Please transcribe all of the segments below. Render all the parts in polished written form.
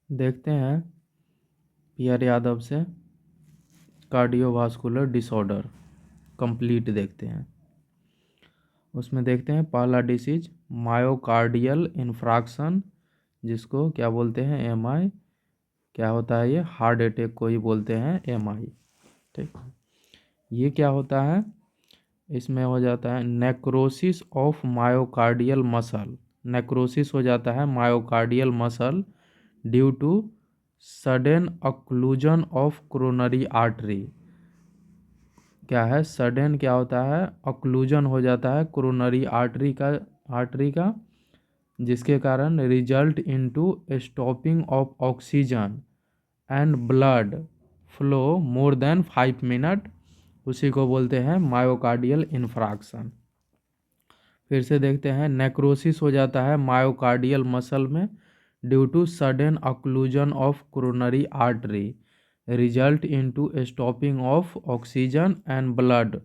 देखते हैं पीआर यादव से कार्डियोवास्कुलर डिसऑर्डर कंप्लीट देखते हैं। उसमें देखते हैं पहला डिसीज मायोकार्डियल इन्फ्राक्शन, जिसको क्या बोलते हैं एमआई। क्या होता है ये? हार्ट अटैक को ही बोलते हैं एमआई। ठीक, ये क्या होता है? इसमें हो जाता है necrosis of myocardial muscle. Necrosis हो जाता है myocardial muscle due to sudden occlusion of coronary artery. क्या है सडन? क्या होता है? अक्लूजन हो जाता है कोरोनरी आर्टरी का, जिसके कारण result into stopping of oxygen and blood flow more than 5 minute. उसी को बोलते हैं मायोकार्डियल इन्फ्राक्शन। फिर से देखते हैं नेक्रोसिस हो जाता है मायोकार्डियल मसल में due to sudden occlusion of coronary artery result into stopping of oxygen and blood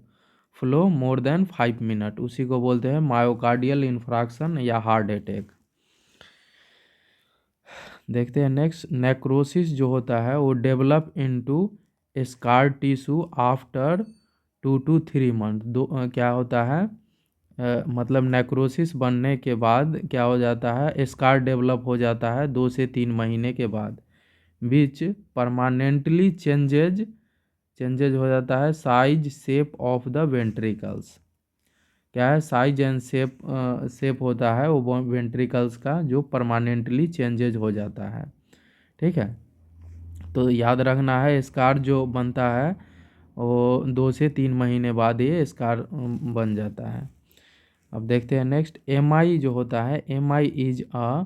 flow more than 5 minute. उसी को बोलते हैं मायोकार्डियल इन्फ्राक्शन या हार्ट अटैक। देखते हैं नेक्स्ट, नेक्रोसिस जो होता है वो develop into scar tissue after 2 to 3 month. क्या होता है? मतलब नेक्रोसिस बनने के बाद क्या हो जाता है? स्कार डेवलप हो जाता है 2 से 3 महीने के बाद। बीच परमानेंटली चेंजेज हो जाता है size shape of the ventricles. क्या है? साइज एंड शेप होता है वो वेंट्रिकल्स का, जो परमानेंटली चेंजेज हो जाता है। ठीक है, तो याद रखना है स्कार जो बनता है वो 2 से 3 महीने बाद ये स्कार बन जाता है। अब देखते हैं नेक्स्ट, एमआई जो होता है MI is a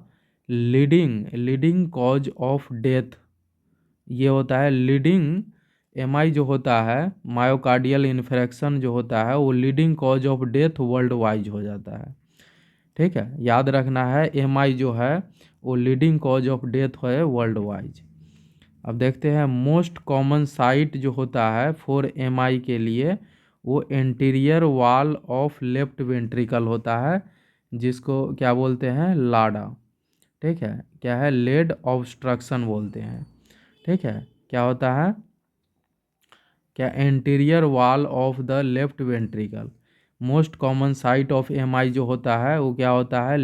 leading cause of death. ये होता है लीडिंग, एमआई जो होता है मायोकार्डियल इन्फेक्शन जो होता है वो leading cause of death world wise हो जाता है। ठीक है, याद रखना है एमआई जो है वो लीडिंग कॉज ऑफ डेथ है वर्ल्ड वाइज। अब देखते हैं मोस्ट कॉमन साइट जो होता है फॉर एमआई के लिए वो anterior wall of left ventricle होता है, जिसको क्या बोलते हैं? लाडा। ठीक है, क्या है? लेड ऑब्स्ट्रक्शन बोलते हैं। ठीक है, क्या होता है? क्या? Anterior wall of the left ventricle. Most common site of MI जो होता है वो क्या होता है?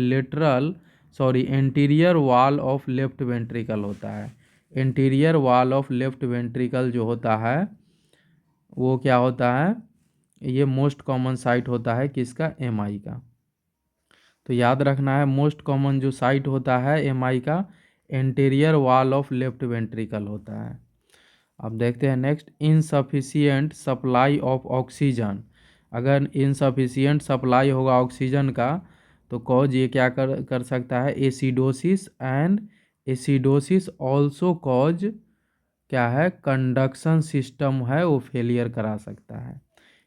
Anterior wall of left ventricle होता है। Anterior wall of left ventricle जो होता है वो क्या होता है? ये मोस्ट कॉमन साइट होता है किसका? एमआई का। तो याद रखना है मोस्ट कॉमन जो साइट होता है एमआई का anterior wall of left ventricle होता है। अब देखते हैं next, insufficient supply of oxygen. अगर इनसफिशियंट सप्लाई होगा ऑक्सीजन का तो कॉज ये क्या कर सकता है? Acidosis, and acidosis also cause क्या है? कंडक्शन सिस्टम है वो फेलियर करा सकता है।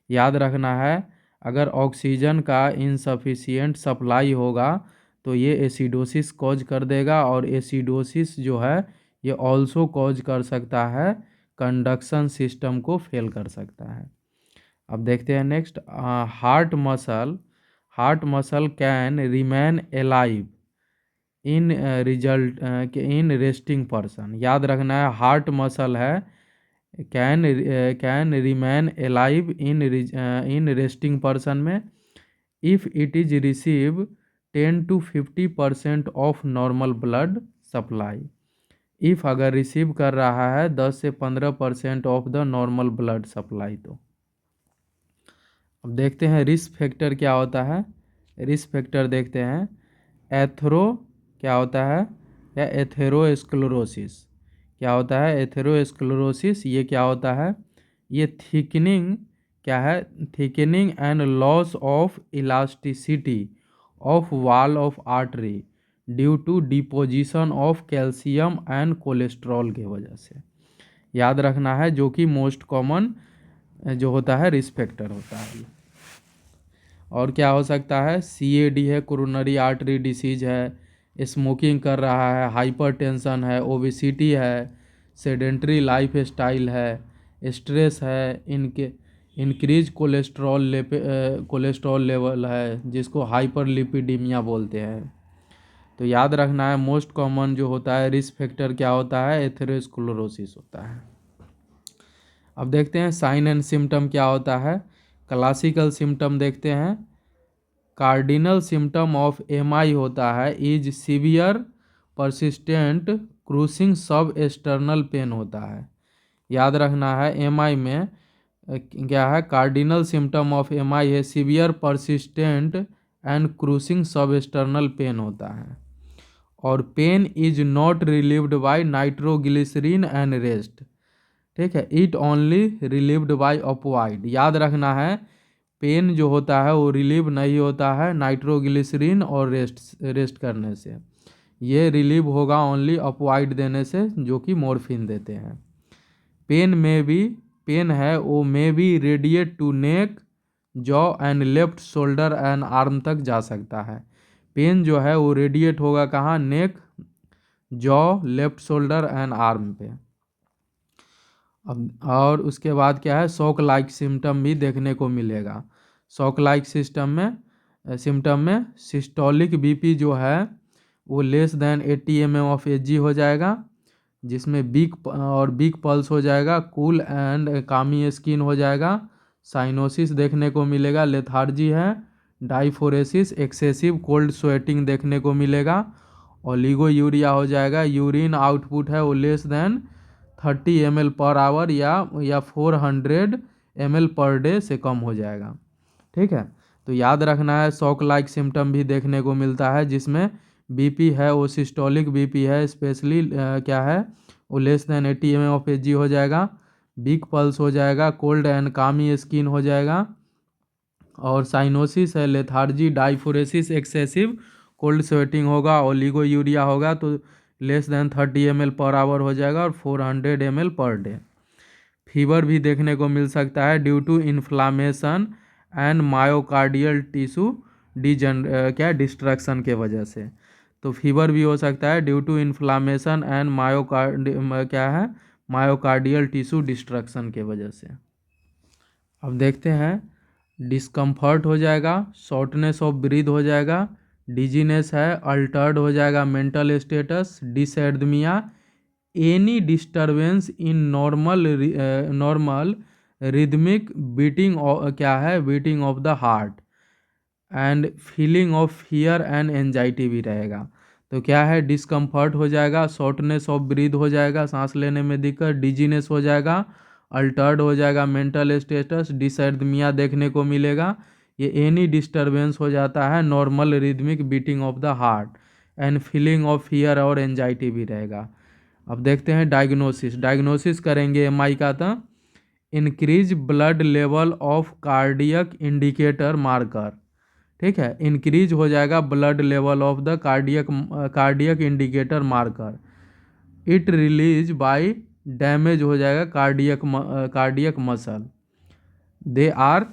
याद रखना है अगर ऑक्सीजन का इनसफिशियंट सप्लाई होगा तो ये एसिडोसिस कॉज कर देगा, और एसिडोसिस जो है ये ऑल्सो कॉज कर सकता है कंडक्शन सिस्टम को फेल कर सकता है। अब देखते हैं next, heart muscle can remain alive in result in resting person. याद रखना है हार्ट मसल है can remain alive in resting person में if it is receive 10 to 50% of normal blood supply. If अगर रिसीव कर रहा है 10 से 15% of the normal blood supply. तो अब देखते हैं रिस्क फैक्टर क्या होता है। रिस्क फैक्टर देखते हैं, एथरो क्या होता है? या एथेरोस्क्लेरोसिस। क्या होता है? एथेरोस्क्लेरोसिस ये क्या होता है? ये थिकनिंग, क्या है? Thickening and loss of elasticity of wall of artery due to deposition of calcium and cholesterol की वजह से। याद रखना है जो कि मोस्ट कॉमन जो होता है रिस्क फैक्टर होता है। और क्या हो सकता है? सीएडी है, कोरोनरी आर्टरी डिसीज है, स्मोकिंग कर रहा है, हाइपरटेंशन है, ओबेसिटी है, सेडेंट्री लाइफ स्टाइल है, स्ट्रेस है, इनके इंक्रीज कोलेस्ट्रॉल लेवल है जिसको हाइपरलिपिडीमिया बोलते हैं। तो याद रखना है मोस्ट कॉमन जो होता है रिस्क फैक्टर क्या होता है, एथेरोस्क्लेरोसिस होता है। अब देखते हैं साइन एंड सिम्टम क्या होता है। क्लासिकल सिम्टम देखते हैं। कार्डिनल सिम्टम ऑफ एमआई होता है is severe persistent क्रूसिंग substernal pain होता है। याद रखना है एमआई में क्या है, कार्डिनल सिम्टम ऑफ एमआई है severe persistent and crushing substernal pain होता है। और pain is not relieved by nitroglycerin and rest. ठीक है, it only relieved by opioid. याद रखना है पेन जो होता है वो रिलीव नहीं होता है नाइट्रोग्लिसरीन और रेस्ट करने से। ये रिलीव होगा ओनली ऑपोइड देने से, जो कि मॉर्फिन देते हैं। पेन है वो may be radiate to neck, jaw and left shoulder and arm तक जा सकता है। पेन जो है वो रेडिएट होगा कहाँ, neck, jaw, left shoulder and arm पे। अब और उसके बाद क्या है, शॉक लाइक सिम्टम भी देखने को मिलेगा। शॉक लाइक सिम्टम में सिस्टोलिक बीपी जो है वो लेस देन 80 mm ऑफ एजी हो जाएगा, जिसमें वीक पल्स हो जाएगा, कूल एंड कामी स्किन हो जाएगा, साइनोसिस देखने को मिलेगा, लेथार्जी है, डाइफोरेसिस, एक्सेसिव कोल्ड स्वेटिंग देखने को मिलेगा, ओलिगोयूरिया हो जाएगा, यूरिन आउटपुट है वो less than 30 ml per hour या 400 ml पर डे से कम हो जाएगा। ठीक है, तो याद रखना है शॉक लाइक सिम्टम भी देखने को मिलता है, जिसमें बीपी है वो सिस्टोलिक बीपी है, स्पेशली क्या है वो लेस देन 80 mm ऑफ एजी हो जाएगा, वीक पल्स हो जाएगा, कोल्ड एंड कामी स्किन हो जाएगा, और साइनोसिस है, लेथार्जी, डाइफोरेसिस, एक्सेसिव कोल्ड स्वेटिंग होगा, ओलिगोयूरिया होगा तो less then 30 ml per hour हो जाएगा, और 400 ml पर डे। फीवर भी देखने को मिल सकता है due to inflammation and myocardial tissue destruction के वजह से। तो फीवर भी हो सकता है due to inflammation and myocardial tissue destruction के वजह से। अब देखते हैं, डिस्कम्फर्ट हो जाएगा, शॉर्टनेस ऑफ ब्रीथ हो जाएगा, डिजीनेस है, अल्टर्ड हो जाएगा mental status, dysrhythmia, any disturbance in normal rhythmic beating beating of the heart and feeling of fear and anxiety भी रहेगा। तो क्या है, डिस्कम्फर्ट हो जाएगा, शॉर्टनेस ऑफ ब्रीथ हो जाएगा, सांस लेने में दिक्कत, डिजीनेस हो जाएगा, अल्टर्ड हो जाएगा मेंटल स्टेटस, डिसएर्दमिया देखने को मिलेगा। ये एनी डिस्टर्बेंस हो जाता है normal rhythmic beating of the heart and feeling of fear और एंजाइटी भी रहेगा। अब देखते हैं डायग्नोसिस करेंगे एमआई का, तो increase blood level of cardiac indicator marker. ठीक है, इंक्रीज हो जाएगा blood level of the cardiac indicator marker. It release by damage हो जाएगा कार्डियक मसल। दे आर,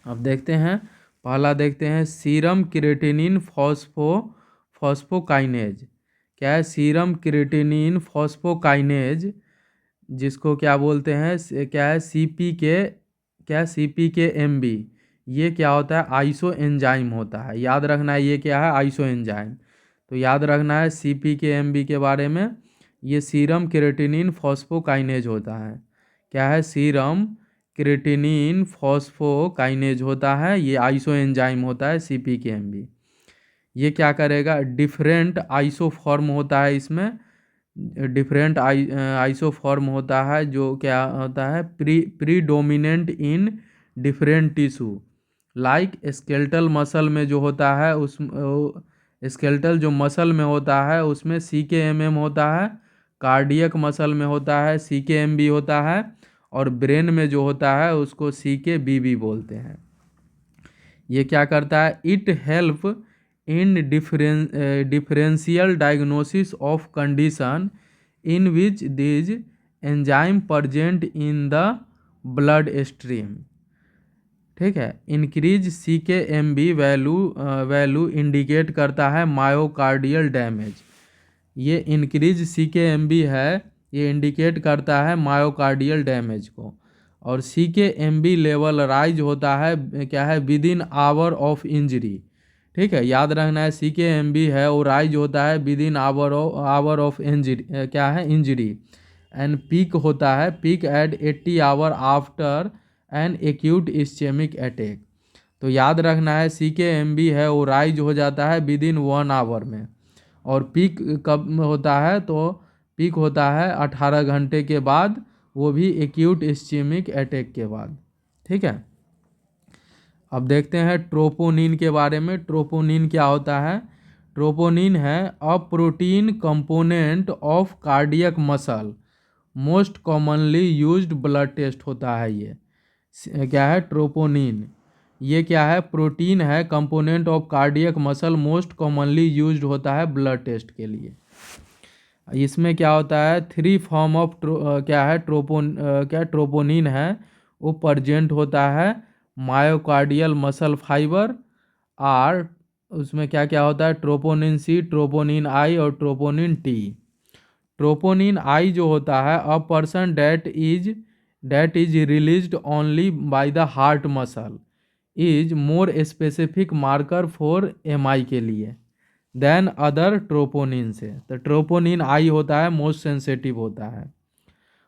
अब देखते हैं, पहला देखते हैं सीरम क्रिएटिनिन फॉस्फोकाइनेज। क्या है, सीरम क्रिएटिनिन फॉस्फोकाइनेज, जिसको क्या बोलते हैं, क्या है सीपी के एमबी। ये क्या होता है, आइसो एंजाइम होता है। याद रखना है ये क्या है, आइसो एंजाइम। तो याद रखना है सीपी के एमबी के बारे में, ये सीरम क्रिएटिनिन फॉस्फोकाइनेज होता है। क्या है, सीरम क्रिएटिनिन फॉस्फोकाइनेज होता है, ये आइसो एंजाइम होता है सीपी के एमबी। ये क्या करेगा, डिफरेंट आइसोफॉर्म होता है इसमें, डिफरेंट आइसोफॉर्म होता है, जो क्या होता है, predominant in different tissue, like skeletal muscle में जो होता है उस स्केलेटल जो मसल में होता है उसमें CKMM होता है, कार्डियक मसल में होता है CKMB होता है, और ब्रेन में जो होता है उसको CKBB बोलते हैं। ये क्या करता है, it help in differential diagnosis of condition in which these enzyme present in the blood stream. ठीक है, इंक्रीज CKMB वैल्यू इंडिकेट करता है मायोकार्डियल डैमेज। ये इंक्रीज CKMB है, ये इंडिकेट करता है मायोकार्डियल डैमेज को। और CKMB लेवल राइज होता है क्या है, within hour of injury. ठीक है, याद रखना है सी के एम बी है वो राइज होता है within hour of injury, क्या है इंजरी, एंड पीक होता है peak at 80 hour after an acute ischemic attack. तो याद रखना है सी के एम बी है वो राइज हो जाता है विद इन 1 आवर में, और पीक कब में होता है, तो पीक होता है 18 घंटे के बाद, वो भी एक्यूट इस्चेमिक अटैक के बाद। ठीक है, अब देखते हैं ट्रोपोनिन के बारे में। ट्रोपोनिन क्या होता है? ट्रोपोनिन है a protein component of cardiac muscle, most commonly used blood test होता है ये। क्या है? ट्रोपोनिन। ये क्या है? प्रोटीन है, component of cardiac muscle, most commonly used होता है ब्लड टेस्ट के लिए। इसमें क्या होता है? 3 फॉर्म ऑफ क्या है? ट्रोपोनिन है वो प्रेजेंट होता है मायोकार्डियल मसल फाइबर। आर उसमें क्या क्या होता है? ट्रोपोनिन सी, ट्रोपोनिन आई और ट्रोपोनिन टी। ट्रोपोनिन आई जो होता है a person that is released only by the heart muscle is more specific marker for MI के लिए देन अदर ट्रोपोनिन से। तो ट्रोपोनिन आई होता है मोस्ट सेंसिटिव होता है,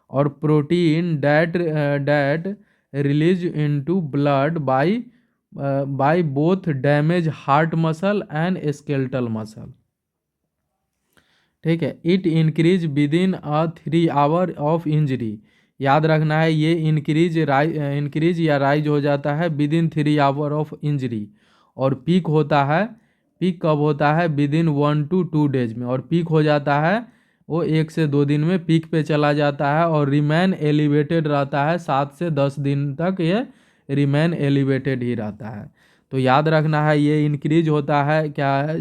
और protein that release into blood by both damage heart muscle and skeletal muscle. ठीक है, it increase within 3 hour of injury. याद रखना है ये इंक्रीज या राइज हो जाता है within 3 hour of injury, और पीक होता है, पीक कब होता है? विद इन 1 to 2 डेज में, और पीक हो जाता है वो 1 से 2 दिन में पीक पे चला जाता है, और रिमेन एलिवेटेड रहता है 7 से 10 दिन तक, ये रिमेन एलिवेटेड ही रहता है। तो याद रखना है ये इंक्रीज होता है, क्या है?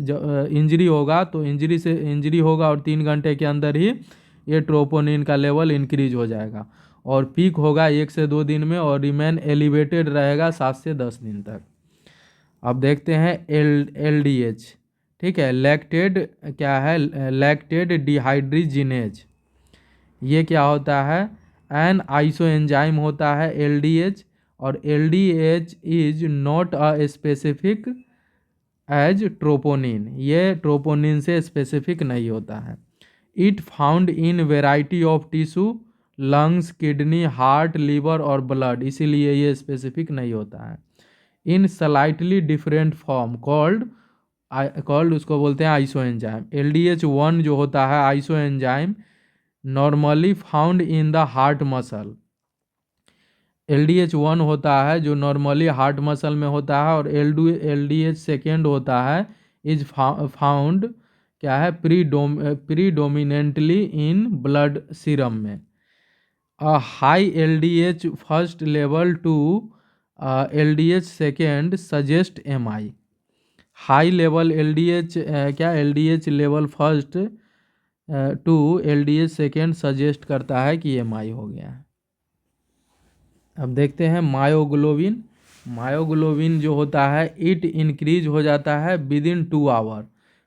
इंजरी होगा तो इंजरी होगा और 3 घंटे के अंदर ही ये ट्रोपोनिन का लेवल इंक्रीज हो जाएगा, और पीक होगा 1 से 2 दिन में, और रिमेन एलिवेटेड रहेगा 7 से 10 दिन तक। अब देखते हैं एल डी एच। ठीक है, लैक्टेड, क्या है? Lactate dehydrogenase. ये क्या होता है? एन आइसो एंजाइम होता है एल डी एच, और L D H is not a specific as troponin. ये ट्रोपोनिन से स्पेसिफिक नहीं होता है। It found in variety of tissue, lungs, kidney, heart, liver और ब्लड, इसीलिए ये स्पेसिफिक नहीं होता है। In slightly different form called उसको बोलते हैं isoenzyme. L D H 1 जो होता है iso enzyme normally found in the heart muscle. L D H 1 होता है जो नॉर्मली हार्ट मसल में होता है, और एल डी एच सेकेंड होता है इज फाउंड, क्या है? प्रीडोमिनेंटली इन ब्लड सीरम में। High L D H first level to L D H second suggest M I. High level L D H, क्या? L D H level first to L D H second suggest करता है कि M आई हो गया है। अब देखते हैं मायोग्लोबिन। मायोग्लोबिन जो होता है इट इंक्रीज हो जाता है विद इन 2 आवर।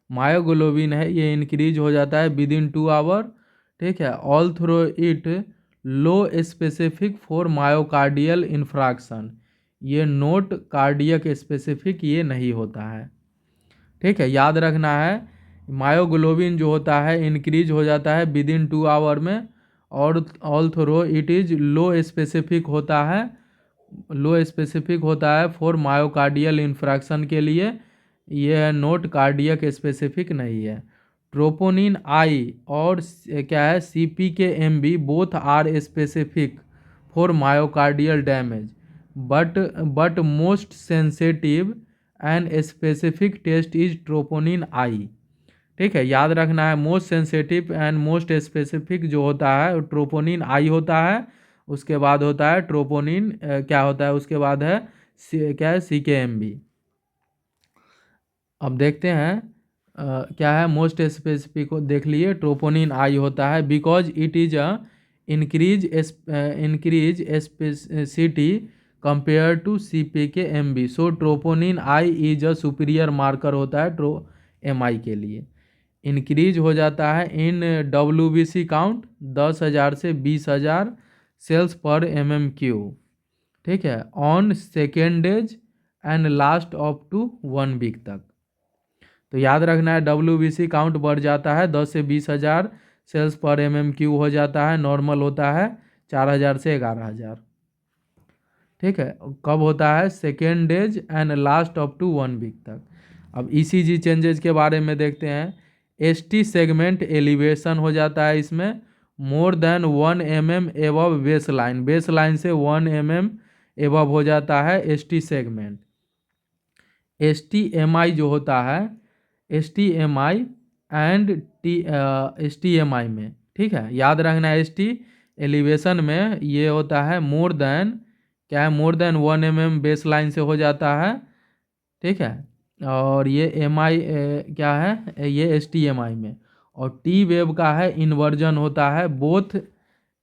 मायोग्लोबिन है ये इंक्रीज हो जाता है विद इन 2 आवर। ठीक है, although it low specific for myocardial infarction. ये नोट कार्डियक स्पेसिफिक ये नहीं होता है। ठीक है, याद रखना है मायोग्लोबिन जो होता है इंक्रीज हो जाता है विद इन 2 आवर में, और although it is low specific होता है, लो स्पेसिफिक होता है फॉर मायोकार्डियल इन्फ्रैक्शन के लिए। यह नोट कार्डियक स्पेसिफिक नहीं है। ट्रोपोनिन आई और क्या है? C P K M B both are specific for myocardial damage, but most sensitive and specific test is troponin I. ठीक है, याद रखना है most sensitive and most specific जो होता है ट्रोपोनिन आई होता है, उसके बाद होता है ट्रोपोनिन क्या होता है? उसके बाद है क्या है? सी के एम बी। अब देखते हैं क्या है मोस्ट स्पेसिफिक को देख लिए। ट्रोपोनिन आई होता है because it is a increase specificity compare to C P K M B. So troponin I is a superior marker होता है एम आई के लिए। इंक्रीज हो जाता है in W B C count 10,000 से 20,000 सेल्स पर एम एम क्यू। ठीक है, on second days and last up to 1 week तक। तो याद रखना है WBC काउंट बढ़ जाता है 10 से 20,000 सेल्स पर MMQ हो जाता है, नॉर्मल होता है 4,000 से 11,000। ठीक है, कब होता है? Second days and last up to 1 week तक। अब ECG चेंजेस के बारे में देखते हैं। ST सेगमेंट एलिवेशन हो जाता है इसमें more than 1 mm above base line, base line से 1 mm एबव हो जाता है ST सेगमेंट। STMI जो होता है, STMI एंड STMI में, ठीक है, याद रखना है ST एलिवेशन में ये होता है मोर देन, क्या है, more then 1 mm base line से हो जाता है, ठीक है। और ये MI क्या है, ये STMI में। और T वेव का है इन्वर्जन होता है, बोथ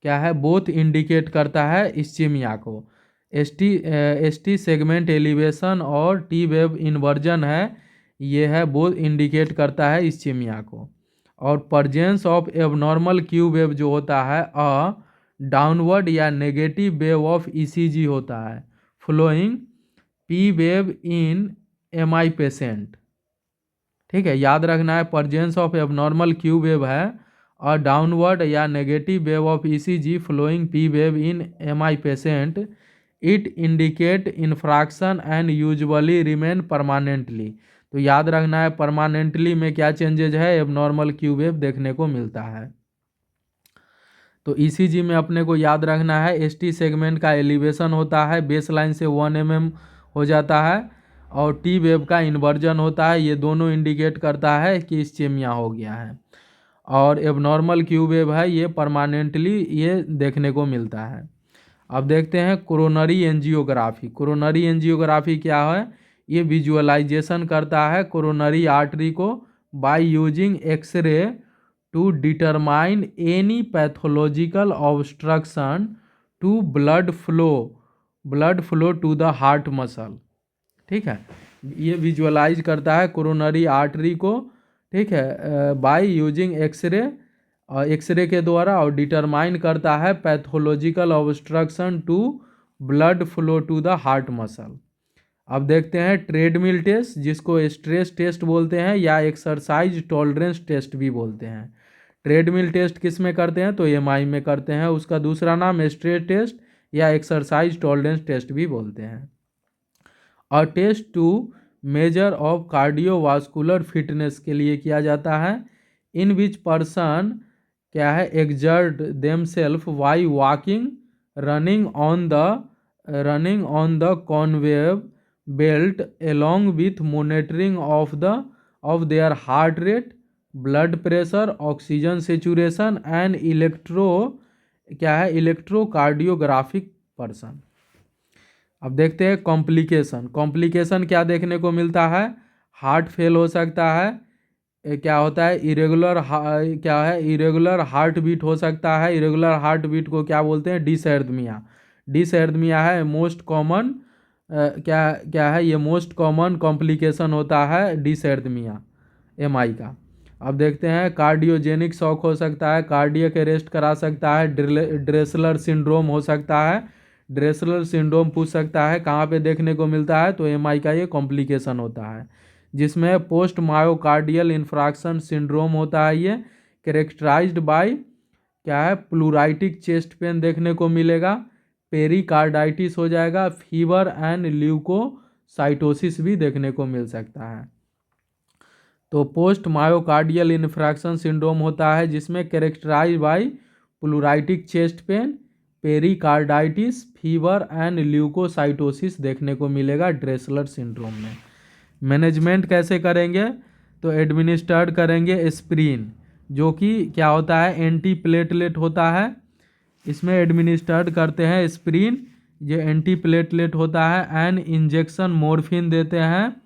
क्या है, बोथ इंडिकेट करता है इस्चीमिया को। ST सेगमेंट एलिवेशन और T वेव इन्वर्जन है, ये है बोथ इंडिकेट करता है इस्चीमिया को। और परजेंस ऑफ एबनॉर्मल क्यू वेव जो होता है डाउनवर्ड या नेगेटिव वेव ऑफ ECG होता है flowing P wave in MI patient. ठीक है, याद रखना है presence of abnormal Q wave है और डाउनवर्ड या negative wave of ECG flowing P wave in MI patient, it indicate infarction and usually remain permanently. तो याद रखना है परमानेंटली में क्या चेंजेज है, एबनॉर्मल क्यू वेव देखने को मिलता है। तो ECG में अपने को याद रखना है ST सेगमेंट का एलिवेशन होता है, बेस लाइन से 1 mm हो जाता है, और T वेव का इन्वर्जन होता है, ये दोनों इंडिकेट करता है कि इस्चीमिया हो गया है। और एबनॉर्मल क्यू वेव है, ये परमानेंटली ये देखने को मिलता है। अब देखते हैं कोरोनरी एंजियोग्राफी। कोरोनरी एंजियोग्राफी क्या है? ये विजुअलाइजेशन करता है कोरोनरी आर्टरी को by using x ray to determine any pathological obstruction to blood flow to the heart muscle. ठीक है, ये विजुअलाइज करता है कोरोनरी आर्टरी को, ठीक है, बाय यूजिंग एक्सरे, एक्सरे के द्वारा, और डिटरमाइन करता है pathological obstruction to blood flow to the heart muscle. अब देखते हैं ट्रेडमिल टेस्ट, जिसको स्ट्रेस टेस्ट बोलते हैं या एक्सरसाइज टॉलरेंस टेस्ट भी बोलते हैं। ट्रेडमिल टेस्ट किस में करते हैं? तो MI में करते हैं। उसका दूसरा नाम स्ट्रेस टेस्ट या एक्सरसाइज टॉलरेंस टेस्ट भी बोलते हैं। और test to measure of cardiovascular fitness के लिए किया जाता है, इन विच पर्सन क्या है, exert themselves by walking, running on the conveyor belt along with monitoring of their heart rate, blood pressure, oxygen saturation and electrocardiographic person. अब देखते हैं कॉम्प्लिकेशन क्या देखने को मिलता है? हार्ट फेल हो सकता है, क्या होता है, इरेगुलर हार्ट बीट हो सकता है। इरेगुलर हार्ट बीट को क्या बोलते हैं? डिसएर्थमिया है मोस्ट कॉमन, क्या है ये मोस्ट कॉमन कॉम्प्लिकेशन होता है डिसएर्थमिया MI का। अब देखते हैं कार्डियोजेनिक शॉक हो सकता है, कार्डियक अरेस्ट करा सकता है, ड्रेसलर सिंड्रोम हो सकता है। ड्रेसलर सिंड्रोम पूछ सकता है कहाँ पे देखने को मिलता है, तो MI का ये कॉम्प्लिकेशन होता है, जिसमें पोस्ट मायोकार्डियल इन्फ्रैक्शन सिंड्रोम होता है। ये कैरेक्टराइज्ड बाय क्या है, प्लूराइटिक चेस्ट पेन देखने को मिलेगा, पेरिकार्डाइटिस हो जाएगा, फीवर एंड ल्यूकोसाइटोसिस भी देखने को मिल सकता है। तो पोस्ट मायोकार्डियल इन्फ्रैक्शन सिंड्रोम होता है जिसमें characterize by pleuritic chest pain, pericarditis, fever and leukocytosis देखने को मिलेगा ड्रेसलर सिंड्रोम में। मैनेजमेंट कैसे करेंगे? तो एडमिनिस्टर्ड करेंगे एस्प्रिन, जो कि क्या होता है, एंटी प्लेटलेट होता है। इसमें एडमिनिस्टर्ड करते हैं एस्प्रिन, जो एंटी प्लेटलेट होता है। एंड इंजेक्शन मॉर्फिन देते हैं,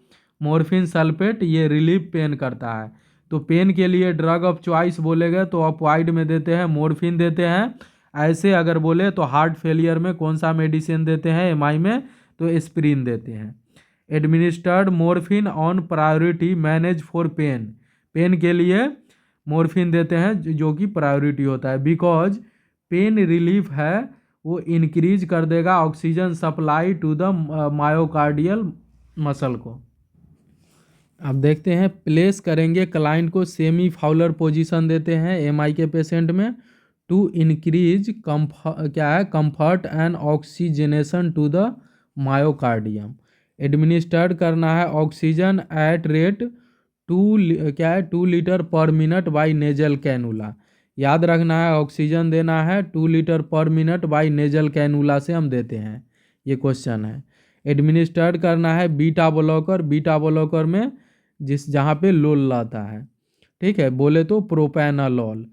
मॉर्फिन सल्फेट, ये रिलीफ पेन करता है। तो पेन के लिए ड्रग ऑफ चॉइस बोलेगा तो ऑपॉइड में देते हैं, मॉर्फिन देते हैं। ऐसे अगर बोले तो हार्ट फेलियर में कौन सा मेडिसिन देते हैं MI में, तो एस्प्रिन देते हैं। Administered morphine on priority manage for pain, pain के लिए मॉर्फिन देते हैं जो कि प्रायोरिटी होता है, बिकॉज पेन रिलीफ है वो इंक्रीज कर देगा oxygen supply to the myocardial muscle को। अब देखते हैं, प्लेस करेंगे क्लाइंट को सेमी फाउलर पोजीशन देते हैं एमआई के पेशेंट में टू इंक्रीज क्या है comfort and oxygenation to the myocardium. Administered करना है oxygen at rate 2 litre per minute by nasal cannula. याद रखना है ऑक्सीजन देना है 2 litre per minute by nasal cannula से हम देते हैं, ये क्वेश्चन है। एडमिनिस्टर्ड करना है बीटा ब्लॉकर में जहाँ पे लोल लाता है, ठीक है, बोले तो प्रोपेनालॉल।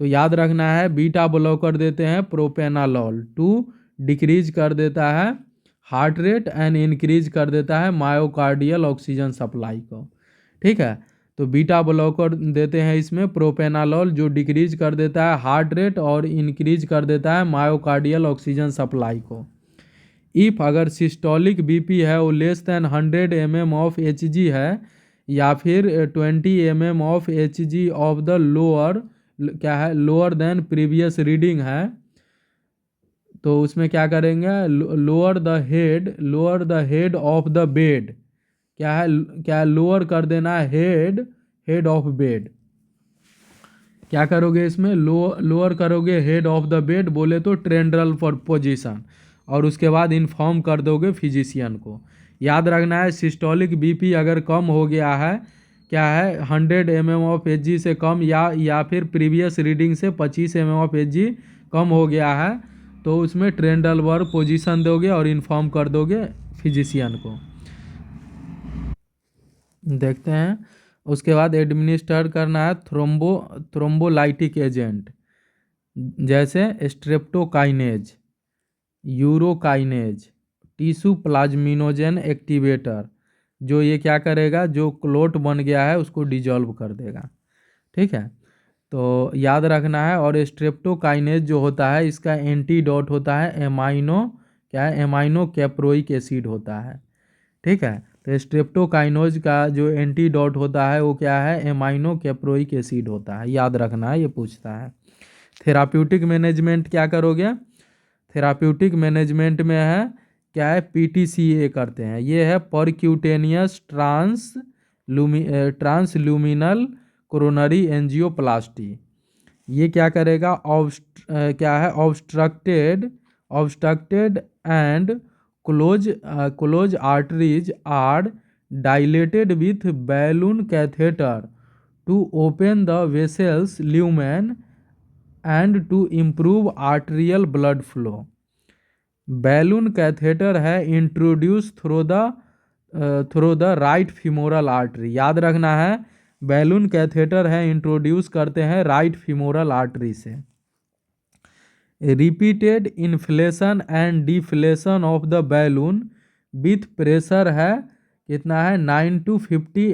तो याद रखना है बीटा ब्लॉकर देते हैं प्रोपेनालॉल टू डिक्रीज कर देता है हार्ट रेट एंड इंक्रीज कर देता है मायोकार्डियल ऑक्सीजन सप्लाई को, ठीक है। तो बीटा ब्लॉकर देते हैं इसमें प्रोपेनालॉल जो डिक्रीज कर देता है हार्ट रेट और इंक्रीज कर देता है मायोकार्डियल ऑक्सीजन सप्लाई को। इफ़ अगर सिस्टोलिक बीपी है वो less than 100 mm of Hg है या फिर 20 mm of Hg of the lower क्या है लोअर देन प्रीवियस रीडिंग है, तो उसमें क्या करेंगे lower the head of the bed, क्या लोअर कर देना है हेड ऑफ बेड। क्या करोगे इसमें लोअर करोगे हेड ऑफ द बेड बोले तो ट्रेंड्रल फॉर पोजीशन, और उसके बाद इन्फॉर्म कर दोगे फिजिशियन को। याद रखना है सिस्टोलिक बीपी अगर कम हो गया है क्या है 100 mm ऑफ एचजी से कम या फिर प्रीवियस रीडिंग से 25 mm ऑफ एचजी कम हो गया है तो उसमें ट्रेंडल वर्ब पोजीशन दोगे और इन्फॉर्म कर दोगे फिजिशियन को। देखते हैं उसके बाद एडमिनिस्टर करना है थ्रोम्बोलाइटिक एजेंट जैसे streptokinase, urokinase, tissue plasminogen activator, जो ये क्या करेगा जो क्लोट बन गया है उसको डिजॉल्व कर देगा, ठीक है। तो याद रखना है, और स्ट्रेप्टोकाइनेज जो होता है इसका एंटीडोट होता है एमाइनो कैप्रोइक एसिड होता है, ठीक है। तो स्ट्रेप्टोकाइनोज का जो एंटीडोट होता है वो क्या है एमाइनो कैप्रोइक एसिड होता है, याद रखना है, ये पूछता है। थेराप्यूटिक मैनेजमेंट क्या करोगे, थेराप्यूटिक मैनेजमेंट में है क्या है पीटीसीए करते हैं, ये है परक्यूटेनियस ट्रांसल्यूमिनल कोरोनरी एंजियोप्लास्टी। ये क्या करेगा क्या है obstructed and close arteries are dilated with balloon catheter to open the vessels lumen and to improve arterial blood flow. Balloon catheter है introduce through the right femoral artery. याद रखना है balloon catheter है इंट्रोड्यूस करते हैं right femoral artery से। Repeated inflation and deflation of the balloon with pressure है कितना है 9 to 50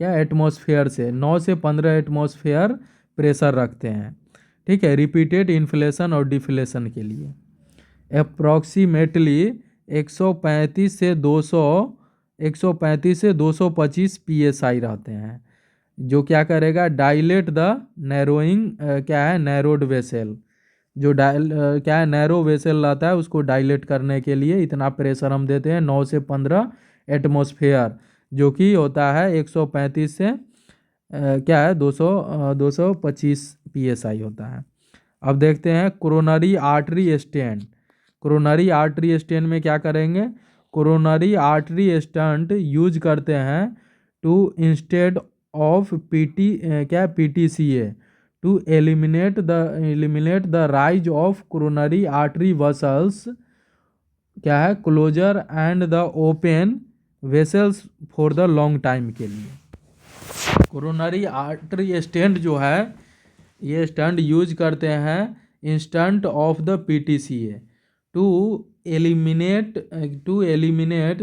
एटमॉस्फेयर से 9 से 15 एटमॉस्फेयर प्रेशर रखते हैं, ठीक है, रिपीटेड इन्फ्लेशन और डिफ्लेशन के लिए। अप्रॉक्सीमेटली 135 से 225 psi रहते हैं, जो क्या करेगा डायलेट द नैरोइंग क्या है नैरोड वेसल, जो क्या है नैरो वेसल रहता है उसको डायलेट करने के लिए इतना प्रेशर हम देते हैं 9 से 15 एटमॉस्फेयर, जो कि होता है 135 से क्या है 225 psi होता है। अब देखते हैं coronary artery stent. Coronary artery stent में क्या करेंगे, कोरोनरी आर्टरी स्टेंट यूज करते हैं to instead of PTCA to eliminate the rise of coronary artery vessels क्या है closure and the open vessels for the long time के लिए। Coronary artery stent जो है ये स्टंट यूज करते हैं instant of the PTCA to eliminate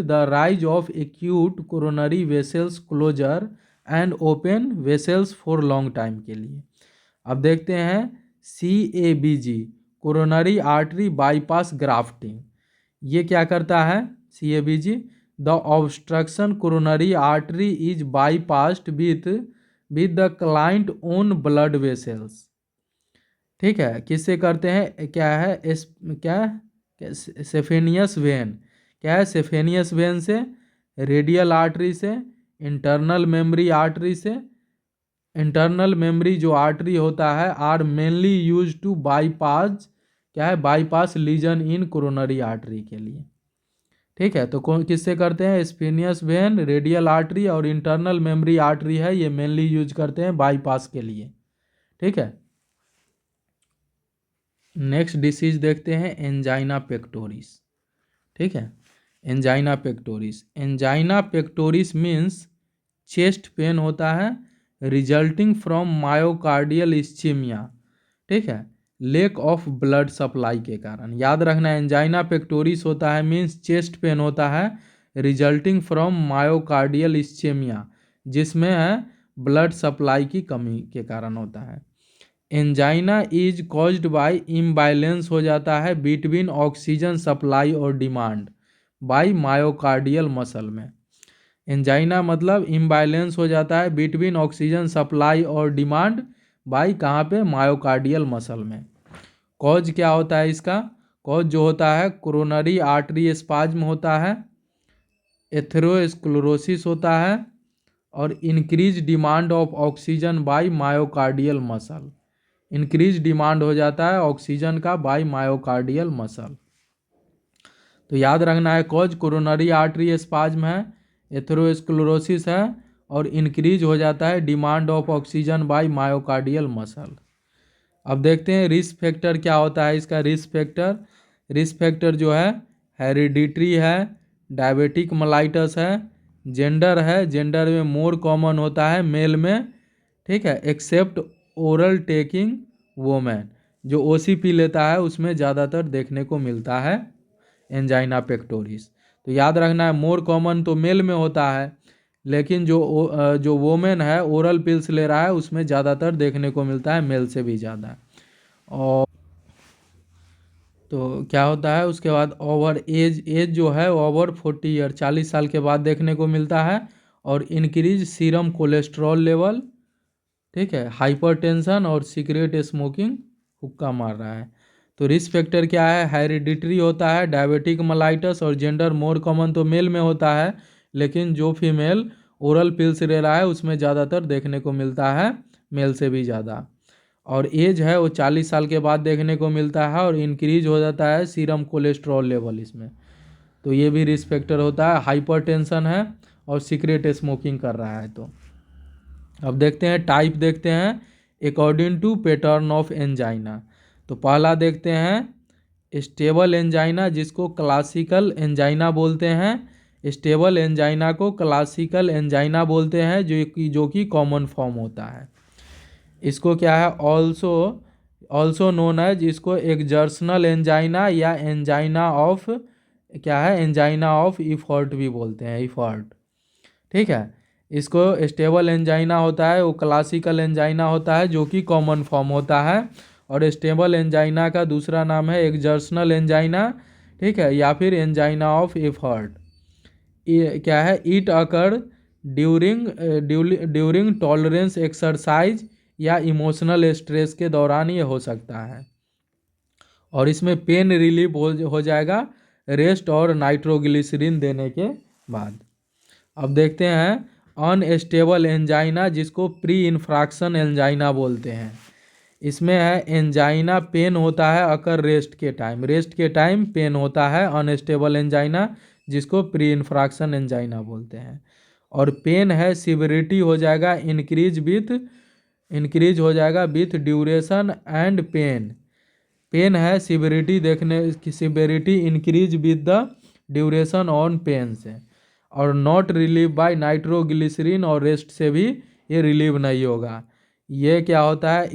the rise of acute coronary vessels closure and open vessels for long time के लिए। अब देखते हैं CABG coronary artery bypass grafting, ये क्या करता है CABG the obstruction coronary artery is bypassed with the client own blood vessels, ठीक है, किससे करते हैं क्या है सेफेनियस वेन, क्या है सेफेनियस वेन से रेडियल आर्टरी से, इंटरनल मेमोरी आर्टरी से। इंटरनल मेमोरी जो आर्टरी होता है are mainly use to bypass, क्या है, bypass lesion in coronary artery के लिए। ठीक है, तो कौन किससे करते हैं, स्फेनियस वेन, रेडियल आर्टरी और इंटरनल मेमोरी आर्टरी है, ये मेनली यूज करते हैं बाईपास के लिए। ठीक है, नेक्स्ट डिसीज देखते हैं एंजाइना पेक्टोरिस। ठीक है, angina pectoris, angina pectoris means chest pain होता है रिजल्टिंग फ्रॉम मायोकार्डियल इस्चीमिया। ठीक है, लेक ऑफ ब्लड सप्लाई के कारण। याद रखना, एंजाइना पेक्टोरिस होता है मीन्स चेस्ट पेन होता है रिजल्टिंग फ्रॉम मायोकार्डियल इस्चीमिया, जिसमें है ब्लड सप्लाई की कमी के कारण होता है। Angina is caused by imbalance हो जाता है बिटवीन ऑक्सीजन सप्लाई और डिमांड बाय मायोकार्डियल मसल में। एंजाइना मतलब इम्बैलेंस हो जाता है बिटवीन ऑक्सीजन सप्लाई और डिमांड बाय कहाँ पे, मायोकार्डियल मसल में। कॉज क्या होता है इसका, कॉज जो होता है कोरोनरी आर्टरी स्पाज्म होता है, एथेरोस्क्लेरोसिस होता है और increase demand of oxygen by myocardial muscle. Increase demand हो जाता है ऑक्सीजन का बाय मायोकार्डियल मसल। तो याद रखना है, कॉज कोरोनरी आर्टरी स्पाज्म है, एथेरोस्क्लेरोसिस है और इंक्रीज हो जाता है demand of oxygen by myocardial muscle. अब देखते हैं रिस्क फैक्टर क्या होता है इसका। रिस्क फैक्टर जो है हेरिडिटरी है, डायबिटिक मलाइटस है, जेंडर है, जेंडर में मोर कॉमन होता है मेल में। ठीक है, एक्सेप्ट ओरल टेकिंग वोमेन, जो ओसीपी लेता है उसमें ज़्यादातर देखने को मिलता है एंजाइना पेक्टोरिस। तो याद रखना है, मोर कॉमन तो मेल में होता है, लेकिन जो वोमेन है ओरल पिल्स ले रहा है उसमें ज़्यादातर देखने को मिलता है मेल से भी ज़्यादा। और तो क्या होता है उसके बाद ओवर एज जो है ओवर 40 ईयर, 40 साल के बाद देखने को मिलता है। और इंक्रीज सीरम कोलेस्ट्रॉल लेवल। ठीक है, हाइपरटेंशन और सिगरेट स्मोकिंग, हुक्का मार रहा है। तो रिस्क फैक्टर क्या है, हेरिडिटरी होता है, डायबिटिक मलाइटस और जेंडर मोर कॉमन तो मेल में होता है, लेकिन जो फीमेल ओरल पिल्स ले रहा है उसमें ज़्यादातर देखने को मिलता है मेल से भी ज़्यादा। और एज है वो 40 साल के बाद देखने को मिलता है और इंक्रीज हो जाता है सीरम कोलेस्ट्रॉल लेवल इसमें। तो ये भी रिस्क फैक्टर होता है। हाइपरटेंशन है और सिगरेट स्मोकिंग कर रहा है। तो अब देखते हैं टाइप, देखते हैं according to pattern of angina. तो पहला देखते हैं स्टेबल एंजाइना, जिसको क्लासिकल एंजाइना बोलते हैं। स्टेबल एंजाइना को क्लासिकल एंजाइना बोलते हैं, जो कि कॉमन फॉर्म होता है। इसको क्या है, ऑल्सो नोन है, जिसको एक्जर्शनल एंजाइना या एंजाइना ऑफ, क्या है, एंजाइना ऑफ इफर्ट भी बोलते हैं, इफर्ट। ठीक है, इसको स्टेबल एंजाइना होता है वो क्लासिकल एंजाइना होता है जो कि कॉमन फॉर्म होता है। और स्टेबल एंजाइना का दूसरा नाम है एक्जर्शनल एंजाइना। ठीक है, या फिर एंजाइना ऑफ एफर्ट। क्या है, it occur during tolerance exercise या इमोशनल स्ट्रेस के दौरान ये हो सकता है। और इसमें पेन रिलीफ हो जाएगा रेस्ट और नाइट्रोग्लिसरीन देने के बाद। अब देखते हैं अनस्टेबल एंजाइना, जिसको प्री इन्फ्रैक्शन एंजाइना बोलते हैं। इसमें है एंजाइना पेन होता है अकर रेस्ट के टाइम पेन होता है अनस्टेबल एंजाइना, जिसको प्री इन्फ्रैक्शन एंजाइना बोलते हैं। और पेन है सिविरिटी हो जाएगा इंक्रीज हो जाएगा विथ ड्यूरेशन एंड पेन है सिविरिटी देखने की, severity increase with the duration on pain से। और नॉट रिलीव बाय नाइट्रोग्लिसरीन, और रेस्ट से भी ये रिलीव नहीं होगा। ये क्या होता है,